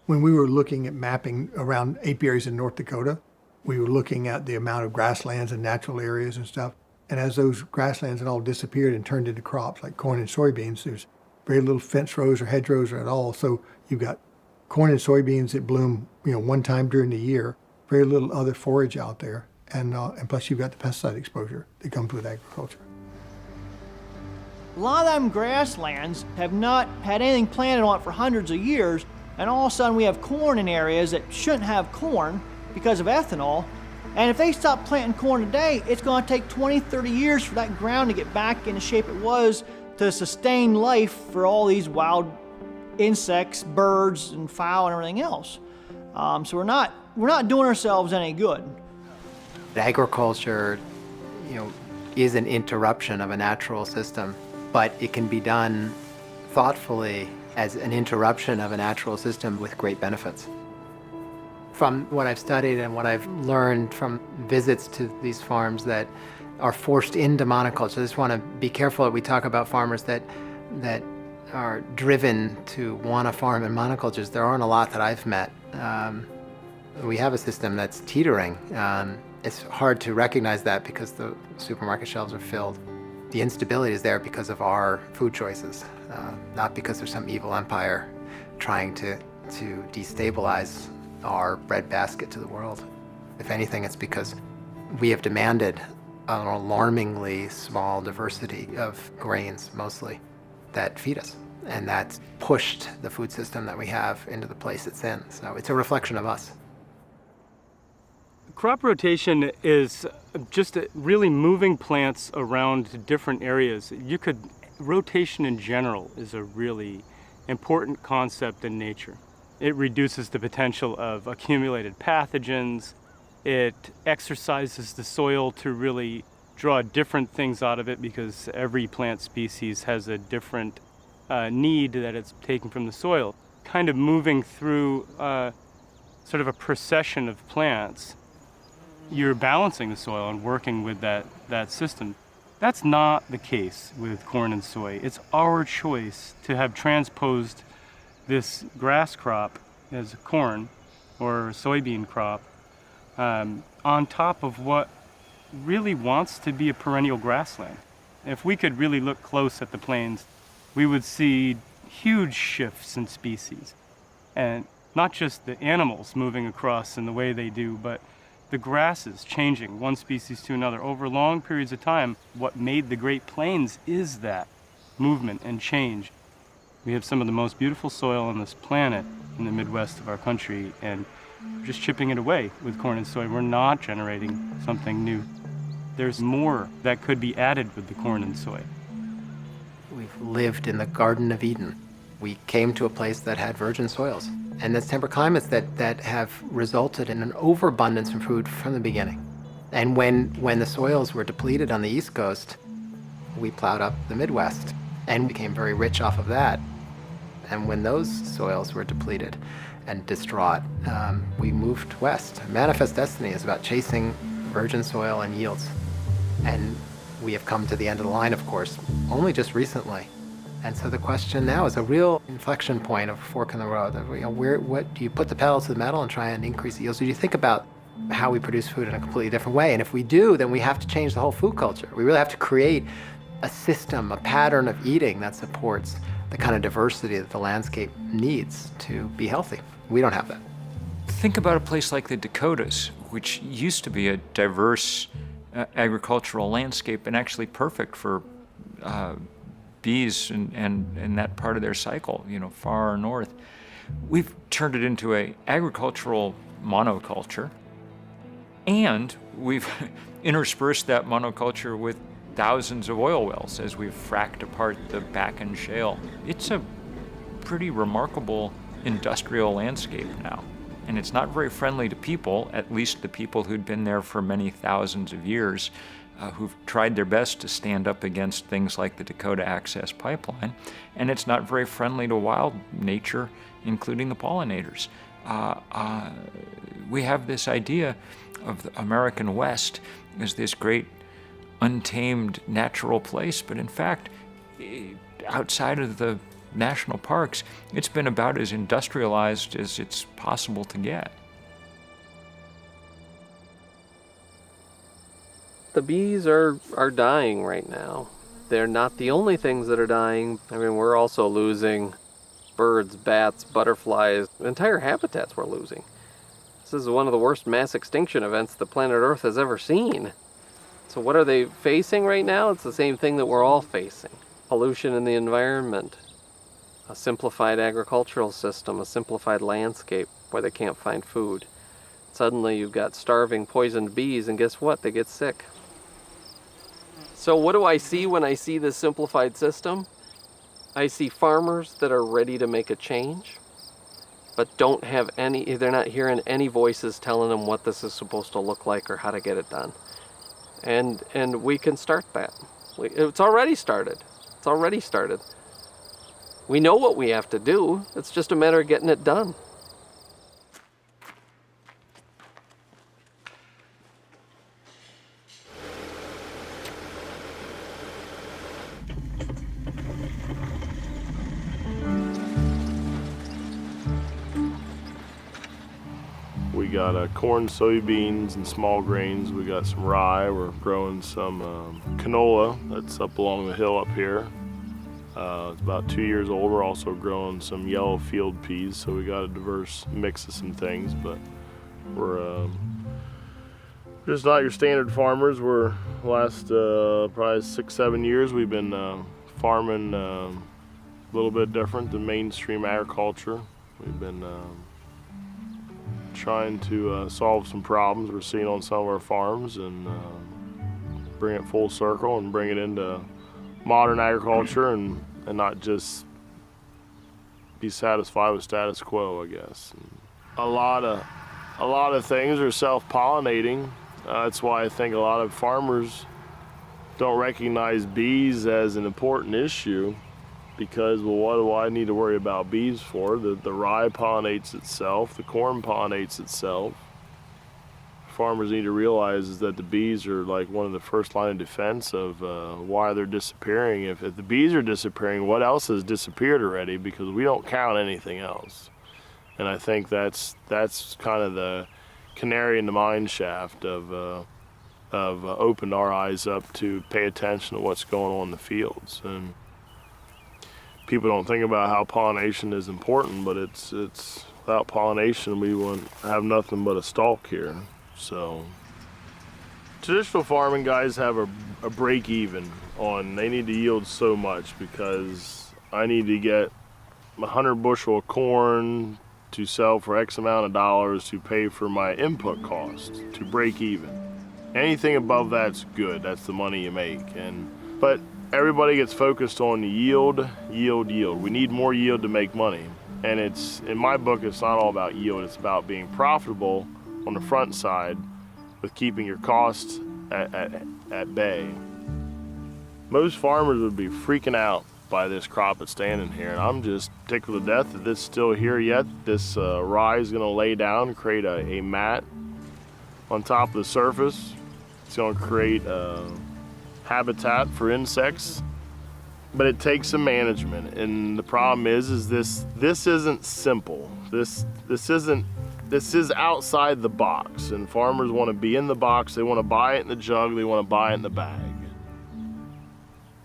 When we were looking at mapping around apiaries in North Dakota, we were looking at the amount of grasslands and natural areas and stuff. And as those grasslands had all disappeared and turned into crops like corn and soybeans, there's very little fence rows or hedgerows at all. So you've got corn and soybeans that bloom, one time during the year, very little other forage out there. And plus you've got the pesticide exposure that comes with agriculture. A lot of them grasslands have not had anything planted on it for hundreds of years, and all of a sudden we have corn in areas that shouldn't have corn because of ethanol. And if they stop planting corn today, it's going to take 20, 30 years for that ground to get back in the shape it was to sustain life for all these wild insects, birds, and fowl and everything else. So we're not doing ourselves any good. Agriculture, is an interruption of a natural system, but it can be done thoughtfully as an interruption of a natural system with great benefits. From what I've studied and what I've learned from visits to these farms that are forced into monoculture, I just want to be careful that we talk about farmers that are driven to want to farm in monocultures. There aren't a lot that I've met. We have a system that's teetering. It's hard to recognize that because the supermarket shelves are filled. The instability is there because of our food choices, not because there's some evil empire trying to destabilize our breadbasket to the world. If anything, it's because we have demanded an alarmingly small diversity of grains, mostly, that feed us. And that's pushed the food system that we have into the place it's in. So it's a reflection of us. Crop rotation is just really moving plants around to different areas. Rotation in general is a really important concept in nature. It reduces the potential of accumulated pathogens. It exercises the soil to really draw different things out of it because every plant species has a different need that it's taking from the soil. Kind of moving through sort of a procession of plants, you're balancing the soil and working with that system. That's not the case with corn and soy. It's our choice to have transposed this grass crop as corn or soybean crop on top of what really wants to be a perennial grassland. If we could really look close at the plains, we would see huge shifts in species. And not just the animals moving across in the way they do, but the grasses changing one species to another over long periods of time. What made the Great Plains is that movement and change. We have some of the most beautiful soil on this planet in the Midwest of our country, and we're just chipping it away with corn and soy. We're not generating something new. there's more that could be added with the corn and soy. We've lived in the Garden of Eden. We came to a place that had virgin soils. And there's temperate climates that have resulted in an overabundance of food from the beginning. And when the soils were depleted on the East Coast, we plowed up the Midwest and became very rich off of that. And when those soils were depleted and distraught, we moved west. Manifest Destiny is about chasing virgin soil and yields. And we have come to the end of the line, of course, only just recently. And so the question now is a real inflection point of a fork in the road. What do you put the pedal to the metal and try and increase yields? Or do you think about how we produce food in a completely different way? And if we do, then we have to change the whole food culture. We really have to create a system, a pattern of eating that supports the kind of diversity that the landscape needs to be healthy. We don't have that. Think about a place like the Dakotas, which used to be a diverse agricultural landscape and actually perfect for bees and that part of their cycle, far north. We've turned it into an agricultural monoculture, and we've interspersed that monoculture with thousands of oil wells as we've fracked apart the Bakken shale. It's a pretty remarkable industrial landscape now, and it's not very friendly to people, at least the people who'd been there for many thousands of years, who've tried their best to stand up against things like the Dakota Access Pipeline, and it's not very friendly to wild nature, including the pollinators. We have this idea of the American West as this great untamed natural place, but in fact, outside of the national parks, it's been about as industrialized as it's possible to get. The bees are dying right now. They're not the only things that are dying. I mean, we're also losing birds, bats, butterflies, entire habitats we're losing. This is one of the worst mass extinction events the planet Earth has ever seen. So what are they facing right now? It's the same thing that we're all facing. Pollution in the environment, a simplified agricultural system, a simplified landscape where they can't find food. Suddenly you've got starving, poisoned bees, and guess what? They get sick. So what do I see when I see this simplified system? I see farmers that are ready to make a change, but don't have they're not hearing any voices telling them what this is supposed to look like or how to get it done. And we can start that. It's already started. It's already started. We know what we have to do. It's just a matter of getting it done. We got corn, soybeans, and small grains. We got some rye. We're growing some canola that's up along the hill up here. It's about 2 years old. We're also growing some yellow field peas, so we got a diverse mix of some things, but we're just not your standard farmers. We're last probably 6-7 years we've been farming a little bit different than mainstream agriculture. We've been trying to solve some problems we're seeing on some of our farms and bring it full circle and bring it into modern agriculture and not just be satisfied with status quo, I guess. And a lot of things are self-pollinating. That's why I think a lot of farmers don't recognize bees as an important issue, because, well, what do I need to worry about bees for? The rye pollinates itself, the corn pollinates itself. Farmers need to realize is that the bees are like one of the first line of defense of why they're disappearing. If the bees are disappearing, what else has disappeared already? Because we don't count anything else. And I think that's kind of the canary in the mine shaft of opened our eyes up to pay attention to what's going on in the fields. And people don't think about how pollination is important, but it's without pollination we wouldn't have nothing but a stalk here. So traditional farming guys have a break even on, they need to yield so much because I need to get 100 bushel of corn to sell for X amount of dollars to pay for my input costs to break even. Anything above that's good. That's the money you make. But everybody gets focused on yield, yield, yield. We need more yield to make money. And in my book, it's not all about yield. It's about being profitable on the front side with keeping your costs at bay. Most farmers would be freaking out by this crop that's standing here, and I'm just tickled to death that this is still here yet. This rye is going to lay down, create a mat on top of the surface. It's going to create habitat for insects, but it takes some management. And the problem is this isn't simple. This is outside the box, and farmers want to be in the box. They want to buy it in the jug. They want to buy it in the bag.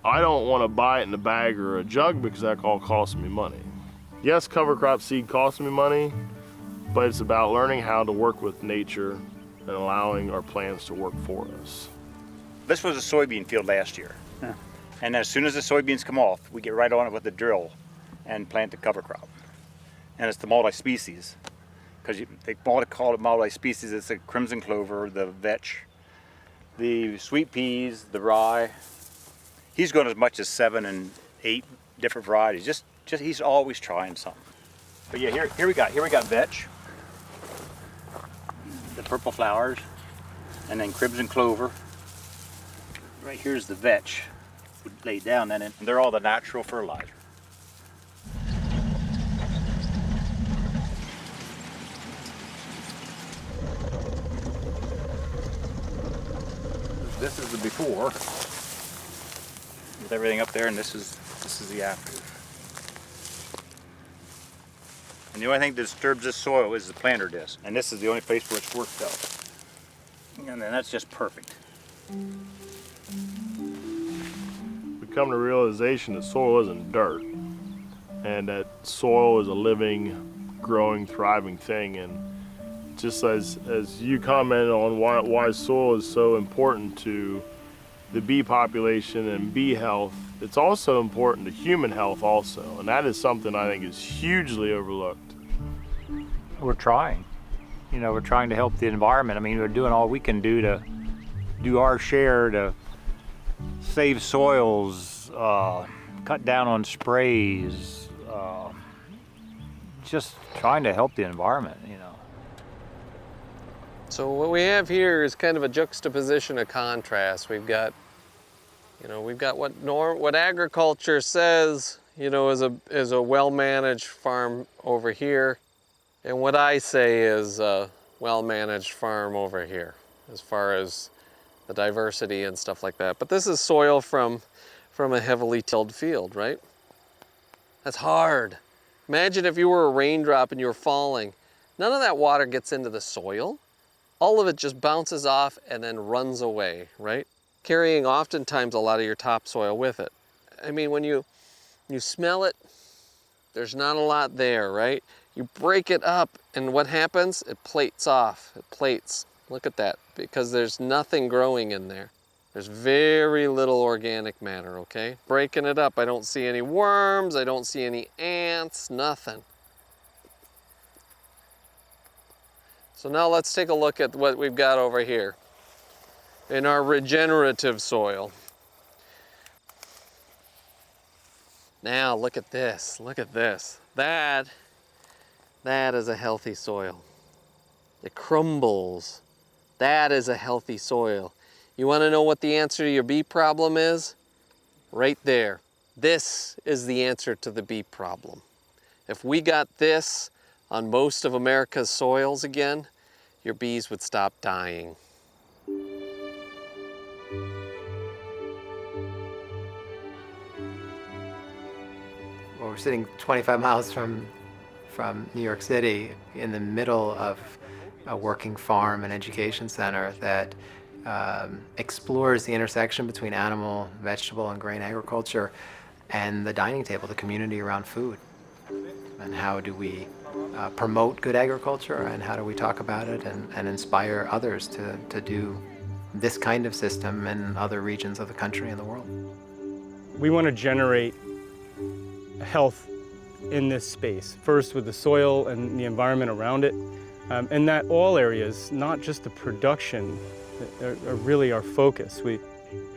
I don't want to buy it in the bag or a jug because that all costs me money. Yes, cover crop seed costs me money, but it's about learning how to work with nature and allowing our plants to work for us. This was a soybean field last year. And as soon as the soybeans come off, we get right on it with the drill and plant the cover crop. And it's the multi-species. Because they call it multi-species. It's the crimson clover, the vetch, the sweet peas, the rye. He's going as much as 7 and 8 different varieties. Just he's always trying something. But yeah, here we got vetch, the purple flowers, and then crimson clover. Right here's the vetch laid down, and they're all the natural fertilizer. This is the before, with everything up there, and this is the after. And the only thing that disturbs this soil is the planter disc, and this is the only place where it's worked out. And then that's just perfect. We come to realization that soil isn't dirt, and that soil is a living, growing, thriving thing. And just as you commented on why soil is so important to the bee population and bee health, it's also important to human health also, and that is something I think is hugely overlooked. We're trying. We're trying to help the environment. I mean, we're doing all we can do to do our share to save soils, cut down on sprays, just trying to help the environment, So what we have here is kind of a juxtaposition of contrast. We've got what agriculture says, is a well-managed farm over here, and what I say is a well-managed farm over here, as far as the diversity and stuff like that. But this is soil from a heavily tilled field, right? That's hard. Imagine if you were a raindrop and you were falling. None of that water gets into the soil. All of it just bounces off and then runs away, right? Carrying oftentimes a lot of your topsoil with it. I mean, when you smell it, there's not a lot there, right? You break it up, and what happens? It plates off. It plates. Look at that, because there's nothing growing in there. There's very little organic matter, okay? Breaking it up, I don't see any worms, I don't see any ants, nothing. So now let's take a look at what we've got over here in our regenerative soil. Now look at this, look at this. That is a healthy soil. It crumbles. That is a healthy soil. You want to know what the answer to your bee problem is? Right there. This is the answer to the bee problem. If we got this on most of America's soils again, your bees would stop dying. Well, we're sitting 25 miles from New York City in the middle of a working farm and education center that explores the intersection between animal, vegetable, and grain agriculture and the dining table, the community around food. And how do we promote good agriculture, and how do we talk about it and inspire others to do this kind of system in other regions of the country and the world. We want to generate health in this space, first with the soil and the environment around it, and that all areas, not just the production, are really our focus. We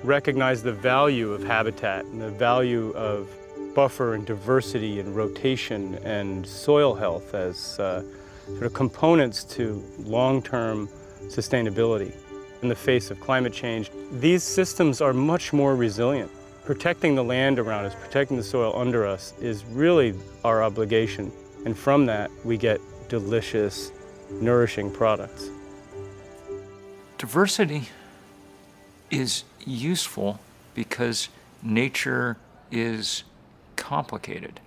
recognize the value of habitat and the value of buffer and diversity and rotation and soil health as sort of components to long-term sustainability in the face of climate change. These systems are much more resilient. Protecting the land around us, protecting the soil under us is really our obligation. And from that, we get delicious, nourishing products. Diversity is useful because nature is complicated.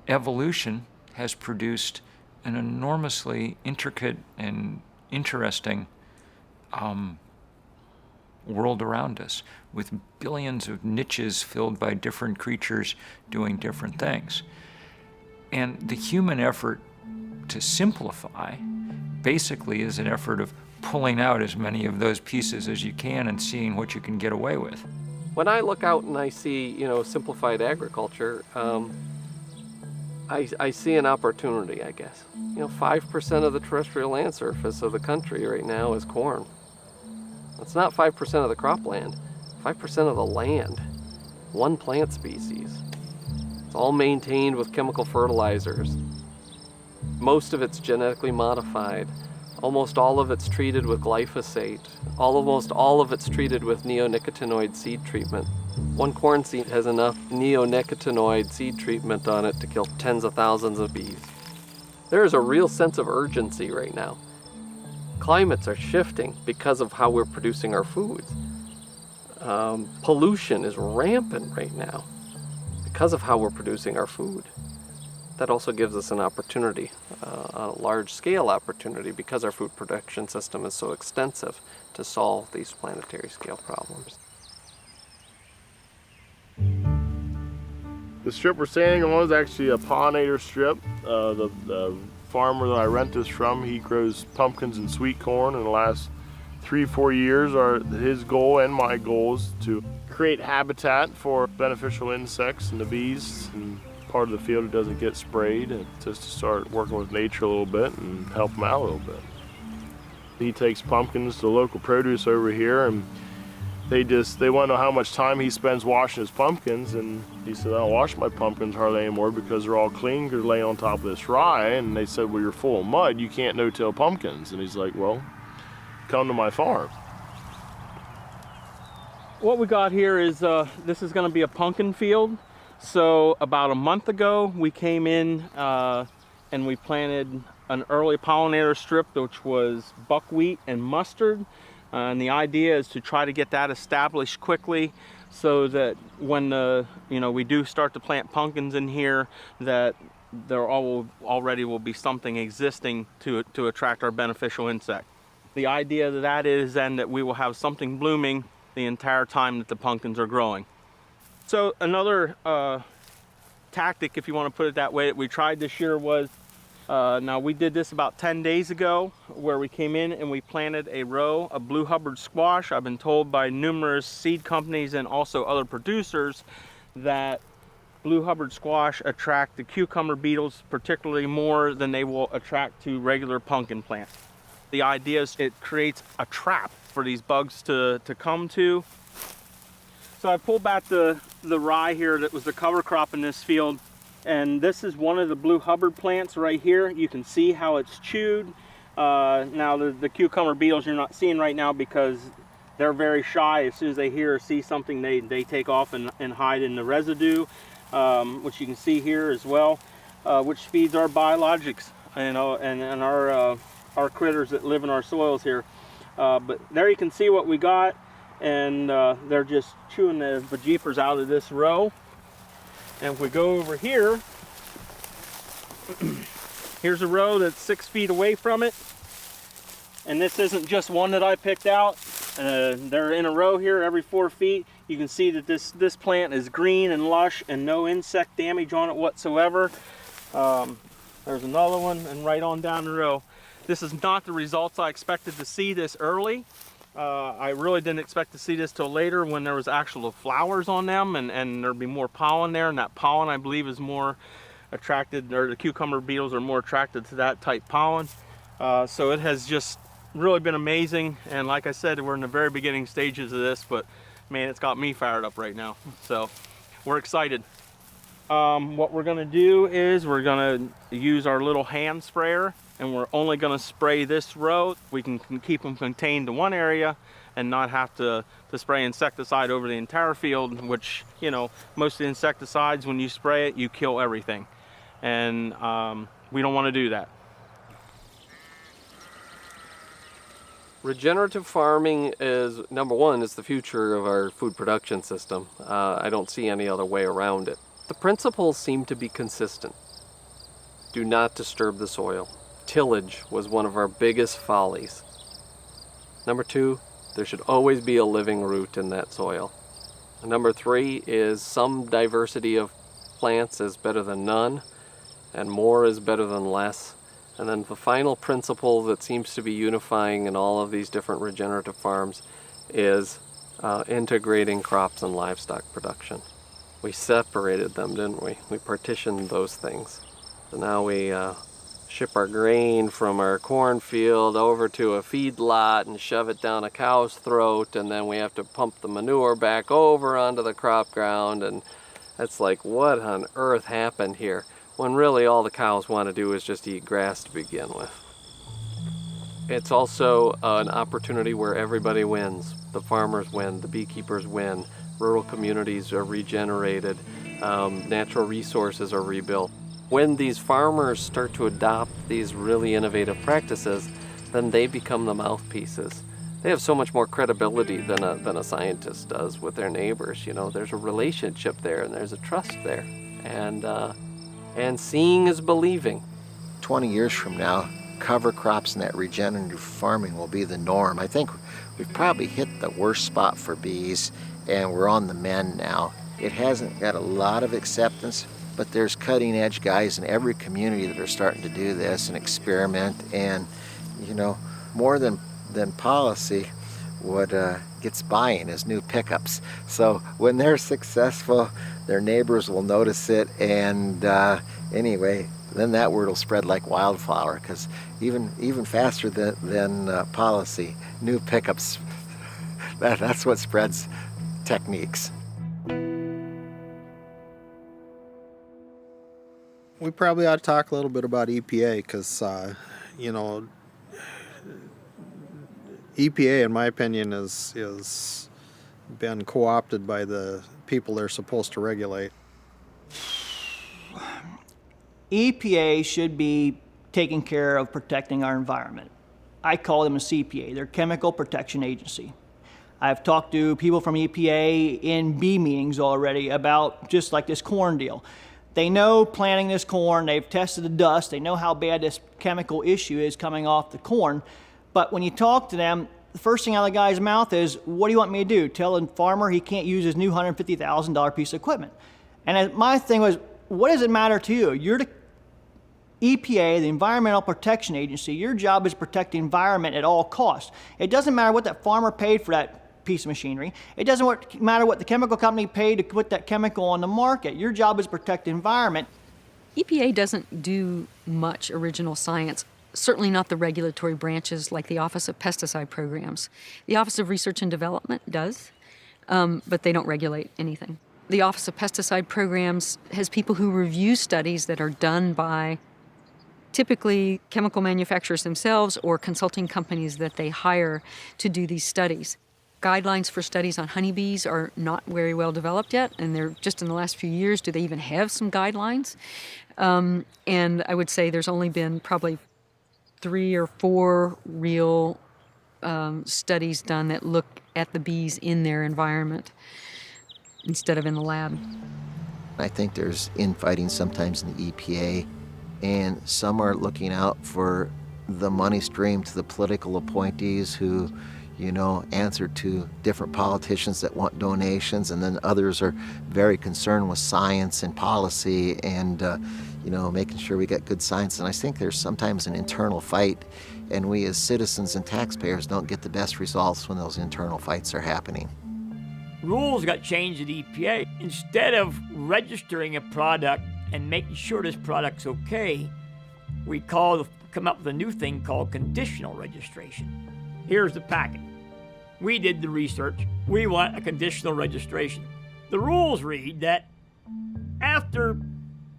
Evolution has produced an enormously intricate and interesting world around us, with billions of niches filled by different creatures doing different things. And the human effort to simplify basically is an effort of pulling out as many of those pieces as you can and seeing what you can get away with. When I look out and I see, simplified agriculture, I see an opportunity, I guess. 5% of the terrestrial land surface of the country right now is corn. It's not 5% of the cropland, 5% of the land, one plant species. It's all maintained with chemical fertilizers. Most of it's genetically modified. Almost all of it's treated with glyphosate. Almost all of it's treated with neonicotinoid seed treatment. One corn seed has enough neonicotinoid seed treatment on it to kill tens of thousands of bees. There is a real sense of urgency right now. Climates are shifting because of how we're producing our foods. Pollution is rampant right now because of how we're producing our food. That also gives us an opportunity, a large-scale opportunity, because our food production system is so extensive, to solve these planetary scale problems. The strip we're standing on is actually a pollinator strip. The farmer that I rent this from, he grows pumpkins and sweet corn. In the last 3-4 years, his goal and my goal is to create habitat for beneficial insects and the bees, and part of the field that doesn't get sprayed, and just to start working with nature a little bit and help them out a little bit. He takes pumpkins to local produce over here, and they want to know how much time he spends washing his pumpkins, and he said, I don't wash my pumpkins hardly anymore because they're all clean, because they're laying on top of this rye. And they said, well, you're full of mud, you can't no-till pumpkins. And he's like, well, come to my farm. What we got here is, this is going to be a pumpkin field. So about a month ago, we came in and we planted an early pollinator strip, which was buckwheat and mustard. And the idea is to try to get that established quickly so that when we do start to plant pumpkins in here, that there already will be something existing to attract our beneficial insect. The idea of that is then that we will have something blooming the entire time that the pumpkins are growing. So another tactic, if you want to put it that way, that we tried this year was, now we did this about 10 days ago, where we came in and we planted a row of blue Hubbard squash. I've been told by numerous seed companies and also other producers that blue Hubbard squash attract the cucumber beetles particularly more than they will attract to regular pumpkin plants. The idea is it creates a trap for these bugs to come to. So I pulled back the rye here that was the cover crop in this field, and this is one of the blue Hubbard plants right here. You can see how it's chewed. Now the cucumber beetles you're not seeing right now because they're very shy. As soon as they hear or see something, they take off and hide in the residue, which you can see here as well, which feeds our biologics and our critters that live in our soils here. But there you can see what we got, and they're just chewing the bejeepers out of this row. And if we go over here, here's a row that's 6 feet away from it. And this isn't just one that I picked out. They're in a row here every 4 feet. You can see that this plant is green and lush and no insect damage on it whatsoever. There's another one, and right on down the row. This is not the results I expected to see this early. I really didn't expect to see this till later when there was actual flowers on them and there'd be more pollen there, and that pollen I believe is more attracted, or the cucumber beetles are more attracted to that type pollen. So it has just really been amazing. And like I said, we're in the very beginning stages of this, but man, it's got me fired up right now. So we're excited. What we're gonna do is we're gonna use our little hand sprayer, and we're only gonna spray this row. We can keep them contained to one area and not have to spray insecticide over the entire field, which, you know, most of the insecticides, when you spray it, you kill everything. And we don't wanna do that. Regenerative farming is, number one, is the future of our food production system. I don't see any other way around it. The principles seem to be consistent. Do not disturb the soil. Tillage was one of our biggest follies. Number two, there should always be a living root in that soil. Number three is some diversity of plants is better than none, and more is better than less. And then the final principle that seems to be unifying in all of these different regenerative farms is integrating crops and livestock production. We separated them, didn't we? We partitioned those things. So now we ship our grain from our cornfield over to a feed lot and shove it down a cow's throat, and then we have to pump the manure back over onto the crop ground, and it's like, what on earth happened here? When really all the cows want to do is just eat grass to begin with. It's also an opportunity where everybody wins. The farmers win, the beekeepers win, rural communities are regenerated, natural resources are rebuilt. When these farmers start to adopt these really innovative practices, then they become the mouthpieces. They have so much more credibility than a scientist does with their neighbors. You know, there's a relationship there and there's a trust there. And seeing is believing. 20 years from now, cover crops and that regenerative farming will be the norm. I think we've probably hit the worst spot for bees, and we're on the mend now. It hasn't got a lot of acceptance, but there's cutting edge guys in every community that are starting to do this and experiment. And, you know, more than policy, what gets buying is new pickups. So when they're successful, their neighbors will notice it, and anyway, then that word will spread like wildflower, because even faster than policy, new pickups, that's what spreads techniques. We probably ought to talk a little bit about EPA, because, you know, EPA, in my opinion, is been co-opted by the people they're supposed to regulate. EPA should be taking care of protecting our environment. I call them a CPA, they're Chemical Protection Agency. I've talked to people from EPA in bee meetings already about just like this corn deal. They know planting this corn, they've tested the dust, they know how bad this chemical issue is coming off the corn, but when you talk to them, the first thing out of the guy's mouth is, what do you want me to do? Tell a farmer he can't use his new $150,000 piece of equipment. And my thing was, what does it matter to you? You're the EPA, the Environmental Protection Agency. Your job is to protect the environment at all costs. It doesn't matter what that farmer paid for that piece of machinery. It doesn't matter what the chemical company paid to put that chemical on the market. Your job is to protect the environment. EPA doesn't do much original science. Certainly not the regulatory branches like the Office of Pesticide Programs. The Office of Research and Development does, but they don't regulate anything. The Office of Pesticide Programs has people who review studies that are done by typically chemical manufacturers themselves or consulting companies that they hire to do these studies. Guidelines for studies on honeybees are not very well developed yet, and they're just in the last few years do they even have some guidelines. And I would say there's only been probably 3 or 4 real studies done that look at the bees in their environment instead of in the lab. I think there's infighting sometimes in the EPA, and some are looking out for the money stream to the political appointees who, you know, answer to different politicians that want donations, and then others are very concerned with science and policy and you know, making sure we get good science. And I think there's sometimes an internal fight, and we as citizens and taxpayers don't get the best results when those internal fights are happening. Rules got changed at EPA. Instead of registering a product and making sure this product's okay, we call the come up with a new thing called conditional registration. Here's the packet. We did the research. We want a conditional registration. The rules read that after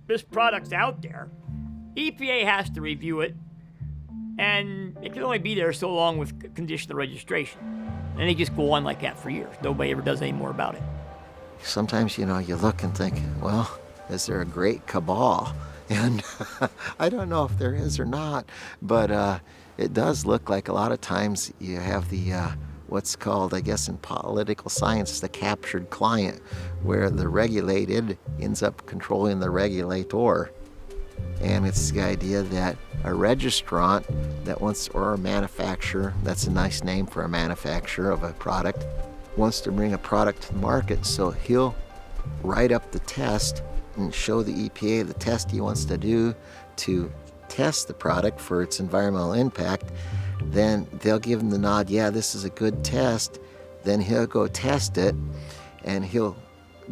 this product's out there, EPA has to review it, and it can only be there so long with conditional registration. And they just go on like that for years. Nobody ever does any more about it. Sometimes, you look and think, well, is there a great cabal? And I don't know if there is or not, but it does look like a lot of times you have the what's called, I guess in political science, the captured client, where the regulated ends up controlling the regulator. And it's the idea that a registrant that wants, or a manufacturer, that's a nice name for a manufacturer of a product, wants to bring a product to the market, so he'll write up the test and show the EPA the test he wants to do to test the product for its environmental impact. Then they'll give him the nod, yeah, this is a good test. Then he'll go test it, and he'll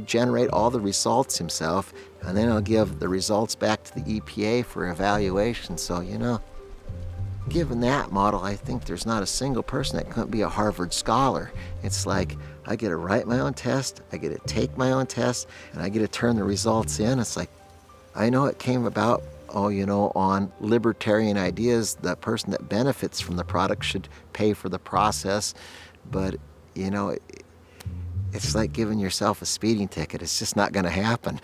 generate all the results himself, and then he'll give the results back to the EPA for evaluation. So, given that model, I think there's not a single person that couldn't be a Harvard scholar. It's like, I get to write my own test, I get to take my own test, and I get to turn the results in. It's like, I know it came about, on libertarian ideas, the person that benefits from the product should pay for the process, but, it's like giving yourself a speeding ticket. It's just not going to happen.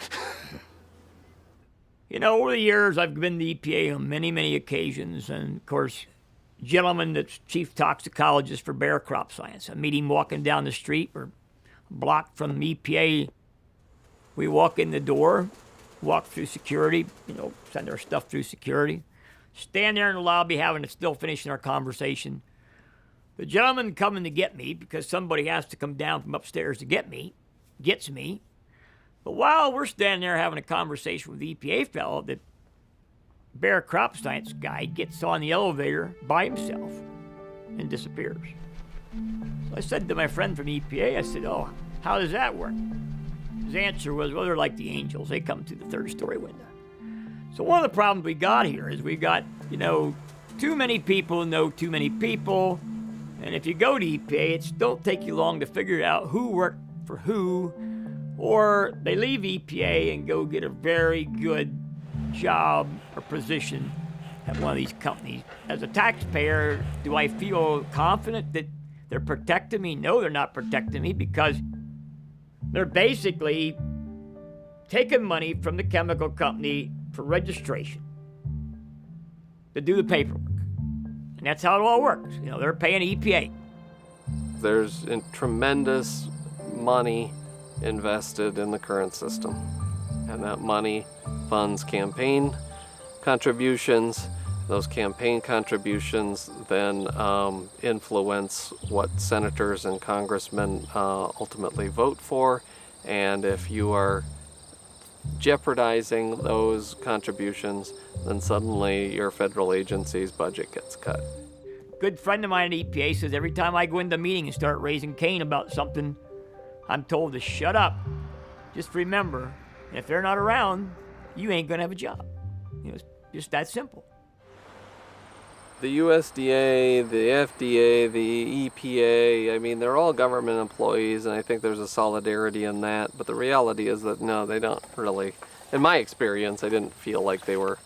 Over the years, I've been to the EPA on many, many occasions, and of course, gentleman that's chief toxicologist for bear crop science. I meet him walking down the street. We're blocked from EPA. We walk in the door, walk through security, send our stuff through security, stand there in the lobby still finishing our conversation. The gentleman coming to get me, because somebody has to come down from upstairs to get me, gets me. But while we're standing there having a conversation with the EPA fellow, the bear crop science guy gets on the elevator by himself and disappears. So I said to my friend from EPA, I said, oh, how does that work? His answer was, well, they're like the angels. They come through the third-story window. So one of the problems we got here is we got, too many people know too many people. And if you go to EPA, it don't take you long to figure out who worked for who, or they leave EPA and go get a very good job or position at one of these companies. As a taxpayer, do I feel confident that they're protecting me? No, they're not protecting me, because they're basically taking money from the chemical company for registration to do the paperwork. And that's how it all works. They're paying EPA. There's tremendous money invested in the current system, and that money funds campaign contributions. Those campaign contributions then influence what senators and congressmen ultimately vote for, and if you are jeopardizing those contributions, then suddenly your federal agency's budget gets cut. Good friend of mine at EPA says every time I go into a meeting and start raising Cain about something, I'm told to shut up. Just remember, if they're not around, you ain't gonna have a job. It's just that simple. The USDA, the FDA, the EPA, they're all government employees, and I think there's a solidarity in that. But the reality is that, no, they don't really. In my experience, I didn't feel like they were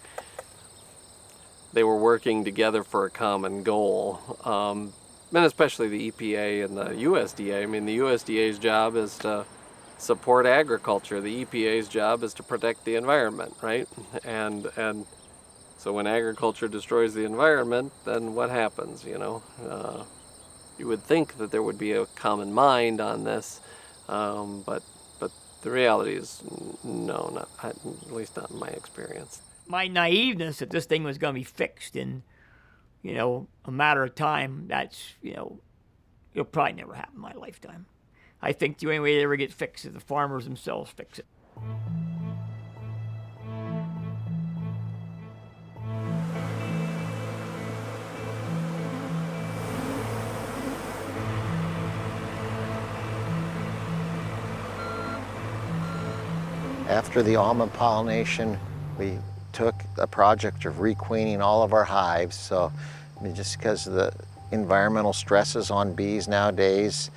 working together for a common goal. And especially the EPA and the USDA. The USDA's job is to support agriculture. The EPA's job is to protect the environment, right? And so when agriculture destroys the environment, then what happens, You would think that there would be a common mind on this, but the reality is no, at least not in my experience. My naiveness that this thing was going to be fixed in, a matter of time, that's, it'll probably never happen in my lifetime. I think the only way it ever gets fixed is the farmers themselves fix it. After the almond pollination, we undertook a project of requeening all of our hives. So I mean, just because of the environmental stresses on bees nowadays,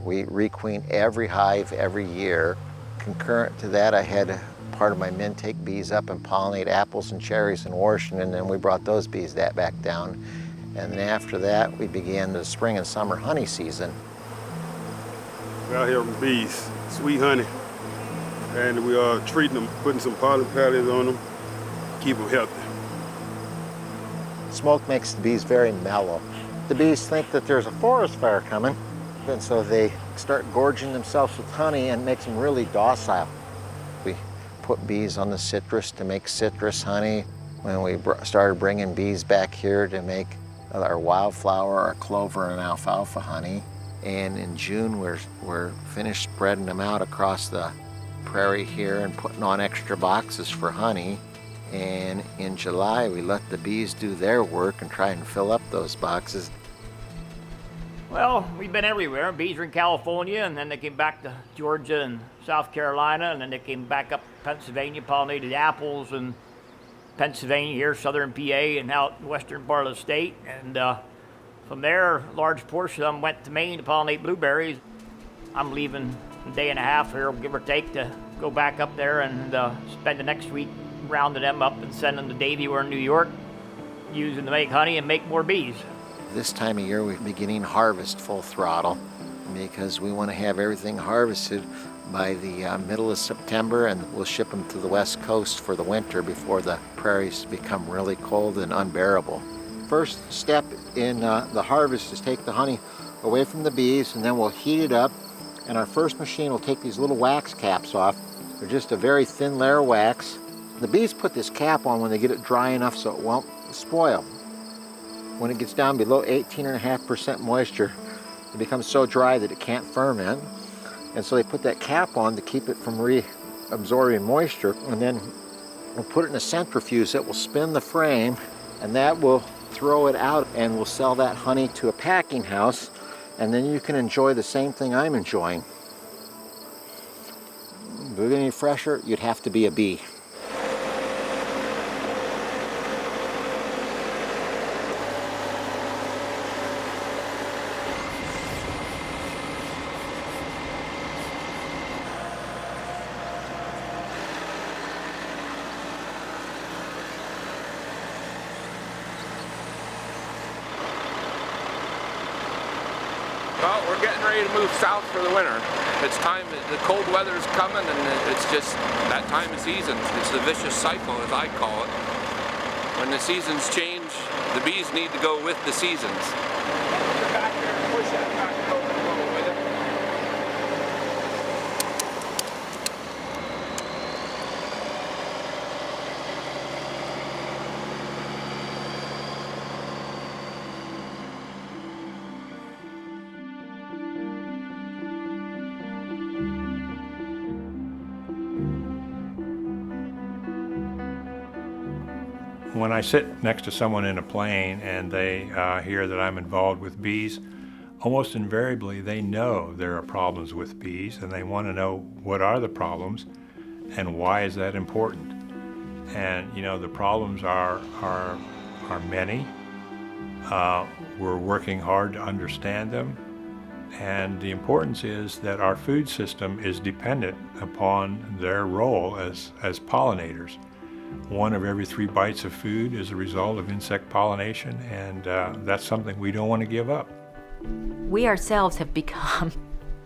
we requeen every hive every year. Concurrent to that, I had part of my men take bees up and pollinate apples and cherries in Washington, and then we brought those bees back down. And then after that, we began the spring and summer honey season. We're out here with bees, sweet honey, and we are treating them, putting some pollen pads on them, keep them healthy. Smoke makes the bees very mellow. The bees think that there's a forest fire coming, and so they start gorging themselves with honey and makes them really docile. We put bees on the citrus to make citrus honey. When we started bringing bees back here to make our wildflower, our clover, and alfalfa honey. And in June, we're finished spreading them out across the prairie here and putting on extra boxes for honey. And in July, we let the bees do their work and try and fill up those boxes. Well, we've been everywhere. Bees were in California, and then they came back to Georgia and South Carolina, and then they came back up to Pennsylvania, pollinated apples, and Pennsylvania here, southern PA, and out in western part of the state. And from there, a large portion of them went to Maine to pollinate blueberries. I'm leaving a day and a half here, give or take, to go back up there and spend the next week rounding them up and sending them to Davie, we're in New York, using to make honey and make more bees. This time of year, we're beginning harvest full throttle because we want to have everything harvested by the middle of September, and we'll ship them to the West Coast for the winter before the prairies become really cold and unbearable. First step in the harvest is take the honey away from the bees, and then we'll heat it up, and our first machine will take these little wax caps off. They're just a very thin layer of wax. The bees put this cap on when they get it dry enough so it won't spoil. When it gets down below 18.5% moisture, it becomes so dry that it can't ferment. And so they put that cap on to keep it from reabsorbing moisture. And then we'll put it in a centrifuge that will spin the frame, and that will throw it out, and we'll sell that honey to a packing house. And then you can enjoy the same thing I'm enjoying. If it were any fresher, you'd have to be a bee. Well, we're getting ready to move south for the winter. It's time, the cold weather's coming, and it's just that time of season. It's the vicious cycle, as I call it. When the seasons change, the bees need to go with the seasons. Back there and push that back over and go with it. When I sit next to someone in a plane and they hear that I'm involved with bees, almost invariably they know there are problems with bees, and they want to know what are the problems and why is that important. And you know, the problems are many. We're working hard to understand them, and the importance is that our food system is dependent upon their role as pollinators. 1 of every 3 bites of food is a result of insect pollination, and that's something we don't want to give up. We ourselves have become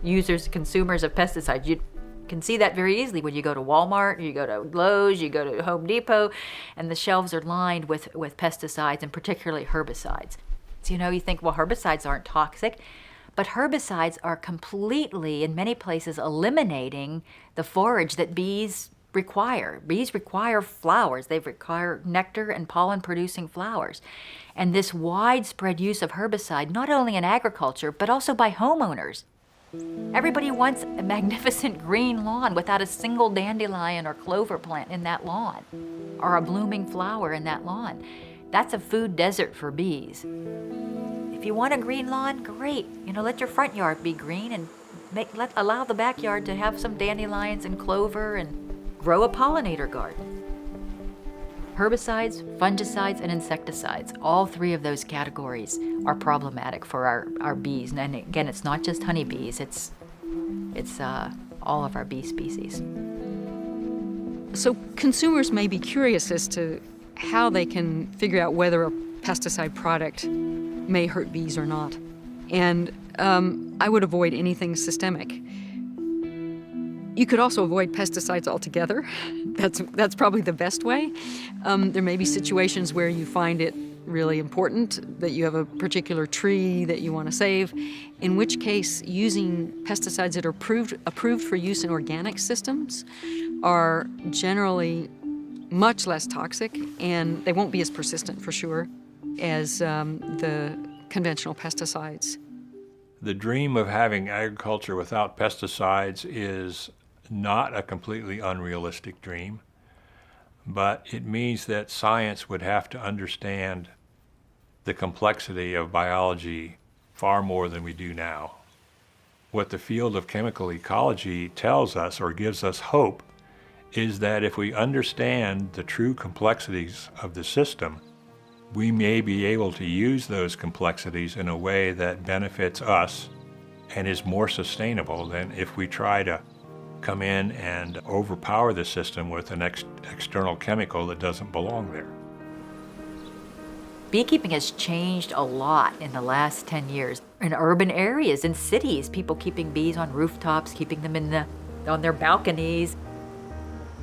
users, consumers of pesticides. You can see that very easily when you go to Walmart, you go to Lowe's, you go to Home Depot, and the shelves are lined with pesticides, and particularly herbicides. So, you know, you think, well, herbicides aren't toxic, but herbicides are completely, in many places, eliminating the forage that bees require. Bees require flowers. They require nectar and pollen-producing flowers. And this widespread use of herbicide, not only in agriculture, but also by homeowners. Everybody wants a magnificent green lawn without a single dandelion or clover plant in that lawn, or a blooming flower in that lawn. That's a food desert for bees. If you want a green lawn, great. You know, let your front yard be green, and allow the backyard to have some dandelions and clover, and grow a pollinator garden. Herbicides, fungicides, and insecticides, all three of those categories are problematic for our bees. And again, it's not just honeybees, it's all of our bee species. So consumers may be curious as to how they can figure out whether a pesticide product may hurt bees or not. And I would avoid anything systemic. You could also avoid pesticides altogether. That's probably the best way. There may be situations where you find it really important that you have a particular tree that you want to save, in which case using pesticides that are approved for use in organic systems are generally much less toxic, and they won't be as persistent for sure as the conventional pesticides. The dream of having agriculture without pesticides is not a completely unrealistic dream, but it means that science would have to understand the complexity of biology far more than we do now. What the field of chemical ecology tells us or gives us hope is that if we understand the true complexities of the system, we may be able to use those complexities in a way that benefits us and is more sustainable than if we try to come in and overpower the system with an external chemical that doesn't belong there. Beekeeping has changed a lot in the last 10 years. In urban areas, in cities, people keeping bees on rooftops, keeping them on their balconies.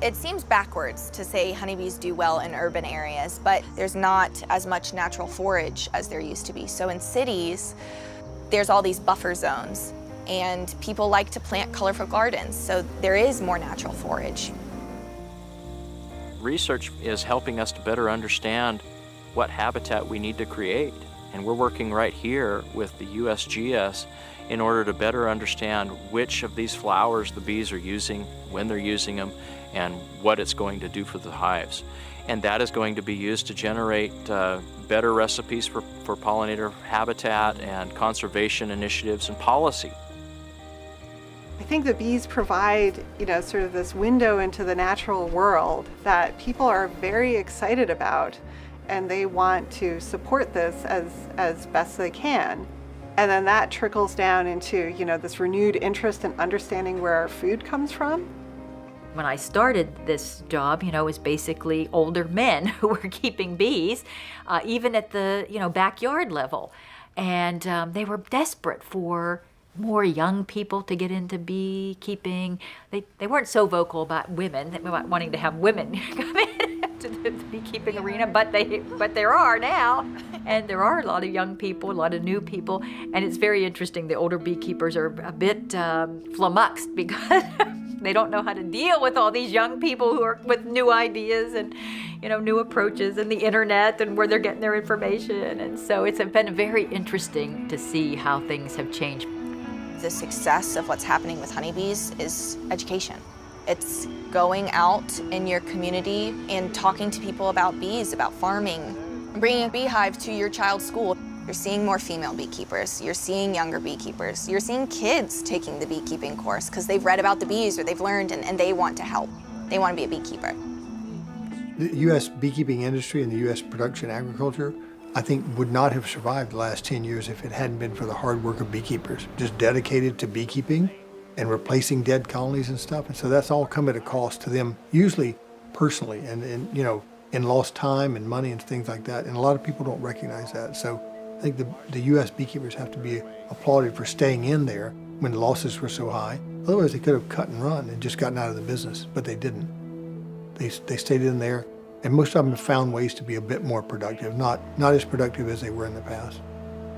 It seems backwards to say honeybees do well in urban areas, but there's not as much natural forage as there used to be. So in cities, there's all these buffer zones, and people like to plant colorful gardens, so there is more natural forage. Research is helping us to better understand what habitat we need to create. And we're working right here with the USGS in order to better understand which of these flowers the bees are using, when they're using them, and what it's going to do for the hives. And that is going to be used to generate better recipes for pollinator habitat and conservation initiatives and policy. I think the bees provide, sort of this window into the natural world that people are very excited about, and they want to support this as best they can. And then that trickles down into, this renewed interest in understanding where our food comes from. When I started this job, it was basically older men who were keeping bees, even at the, backyard level. And they were desperate for more young people to get into beekeeping. They weren't so vocal about women, wanting to have women come in to the beekeeping arena, but there are now. And there are a lot of young people, a lot of new people, and it's very interesting. The older beekeepers are a bit flummoxed because they don't know how to deal with all these young people who are with new ideas and new approaches and the internet and where they're getting their information. And so it's been very interesting to see how things have changed. The success of what's happening with honeybees is education. It's going out in your community and talking to people about bees, about farming, bringing a beehive to your child's school. You're seeing more female beekeepers, you're seeing younger beekeepers, you're seeing kids taking the beekeeping course because they've read about the bees or they've learned and they want to help. They want to be a beekeeper. The U.S. beekeeping industry and the U.S. production agriculture, I think, would not have survived the last 10 years if it hadn't been for the hard work of beekeepers, just dedicated to beekeeping and replacing dead colonies and stuff. And so that's all come at a cost to them, usually personally, and in lost time and money and things like that. And a lot of people don't recognize that. So I think the U.S. beekeepers have to be applauded for staying in there when the losses were so high. Otherwise, they could have cut and run and just gotten out of the business, but they didn't. They stayed in there, and most of them have found ways to be a bit more productive, not as productive as they were in the past.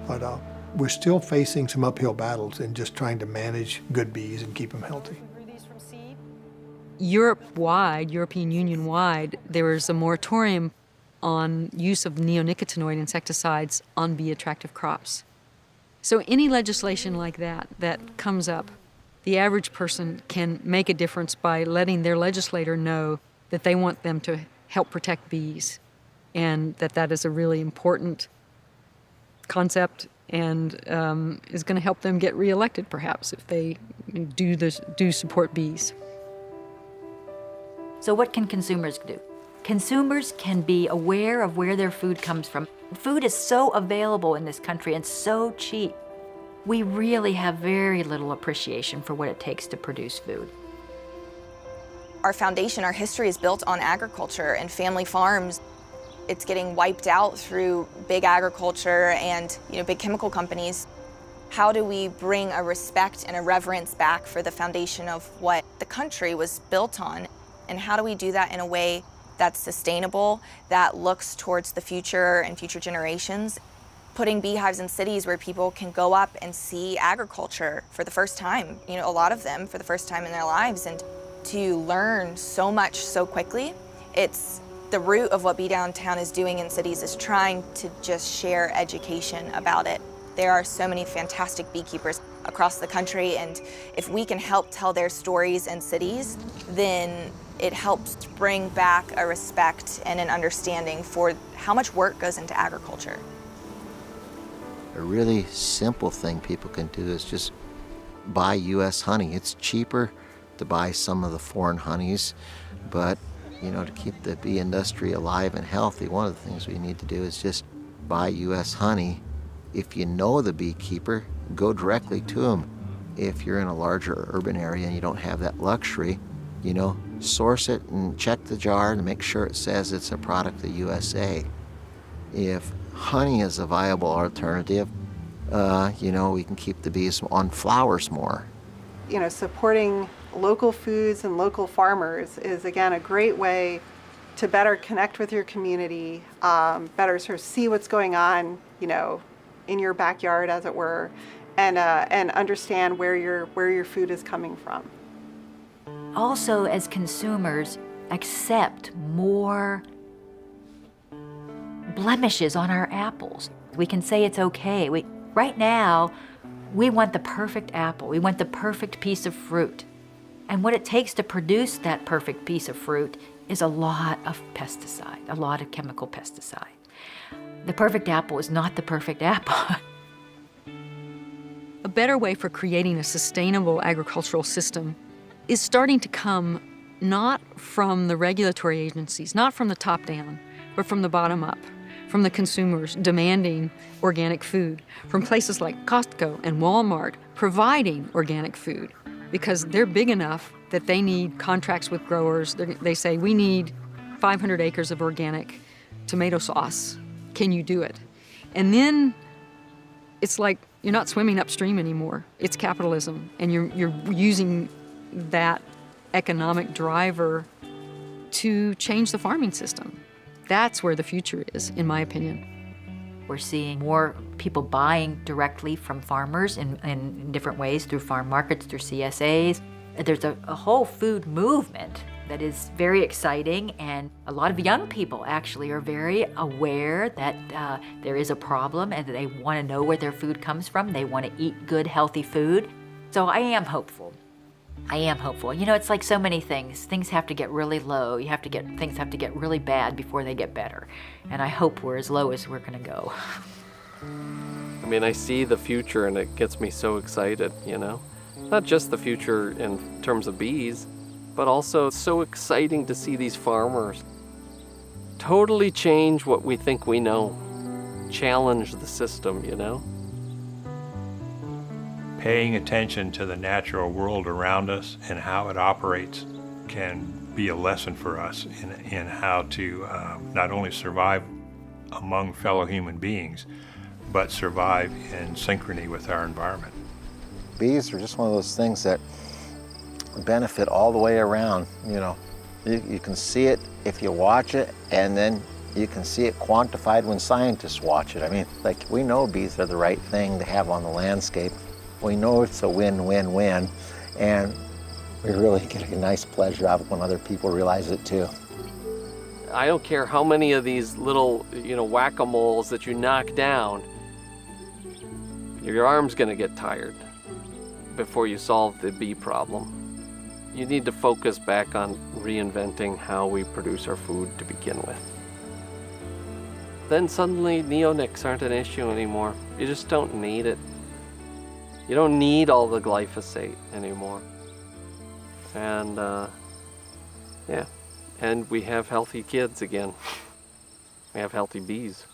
But we're still facing some uphill battles in just trying to manage good bees and keep them healthy. Europe-wide, European Union-wide, there is a moratorium on use of neonicotinoid insecticides on bee-attractive crops. So any legislation like that comes up, the average person can make a difference by letting their legislator know that they want them to help protect bees, and that is a really important concept and is going to help them get reelected, perhaps, if they do support bees. So what can consumers do? Consumers can be aware of where their food comes from. Food is so available in this country and so cheap. We really have very little appreciation for what it takes to produce food. Our foundation, our history is built on agriculture and family farms. It's getting wiped out through big agriculture and big chemical companies. How do we bring a respect and a reverence back for the foundation of what the country was built on? And how do we do that in a way that's sustainable, that looks towards the future and future generations? Putting beehives in cities where people can go up and see agriculture for the first time, a lot of them for the first time in their lives, and to learn so much so quickly. It's the root of what Bee Downtown is doing in cities, is trying to just share education about it. There are so many fantastic beekeepers across the country, and if we can help tell their stories in cities, then it helps bring back a respect and an understanding for how much work goes into agriculture. A really simple thing people can do is just buy U.S. honey. It's cheaper to buy some of the foreign honeys, but to keep the bee industry alive and healthy, one of the things we need to do is just buy U.S. honey. If you know the beekeeper, go directly to him. If you're in a larger urban area and you don't have that luxury, source it and check the jar and make sure it says it's a product of USA. If honey is a viable alternative, we can keep the bees on flowers more. Supporting local foods and local farmers is, again, a great way to better connect with your community, better sort of see what's going on, in your backyard, as it were, and understand where your food is coming from. Also, as consumers, accept more blemishes on our apples. We can say it's okay. Right now, we want the perfect apple. We want the perfect piece of fruit. And what it takes to produce that perfect piece of fruit is a lot of pesticide, a lot of chemical pesticide. The perfect apple is not the perfect apple. A better way for creating a sustainable agricultural system is starting to come not from the regulatory agencies, not from the top down, but from the bottom up, from the consumers demanding organic food, from places like Costco and Walmart providing organic food, because they're big enough that they need contracts with growers. They say, we need 500 acres of organic tomato sauce. Can you do it? And then it's like you're not swimming upstream anymore. It's capitalism, and you're using that economic driver to change the farming system. That's where the future is, in my opinion. We're seeing more people buying directly from farmers in different ways, through farm markets, through CSAs. There's a whole food movement that is very exciting, and a lot of young people actually are very aware that there is a problem and that they want to know where their food comes from. They want to eat good, healthy food. So I am hopeful. It's like so many things. Things have to get really low. Things have to get really bad before they get better. And I hope we're as low as we're going to go. I see the future and it gets me so excited, Not just the future in terms of bees, but also it's so exciting to see these farmers totally change what we think we know, challenge the system, Paying attention to the natural world around us and how it operates can be a lesson for us in how to not only survive among fellow human beings, but survive in synchrony with our environment. Bees are just one of those things that benefit all the way around. You can see it if you watch it, and then you can see it quantified when scientists watch it. We know bees are the right thing to have on the landscape. We know it's a win-win-win, and we really get a nice pleasure out of it when other people realize it too. I don't care how many of these little, whack-a-moles that you knock down, your arm's gonna get tired before you solve the bee problem. You need to focus back on reinventing how we produce our food to begin with. Then suddenly neonics aren't an issue anymore. You just don't need it. You don't need all the glyphosate anymore. And and we have healthy kids again. We have healthy bees.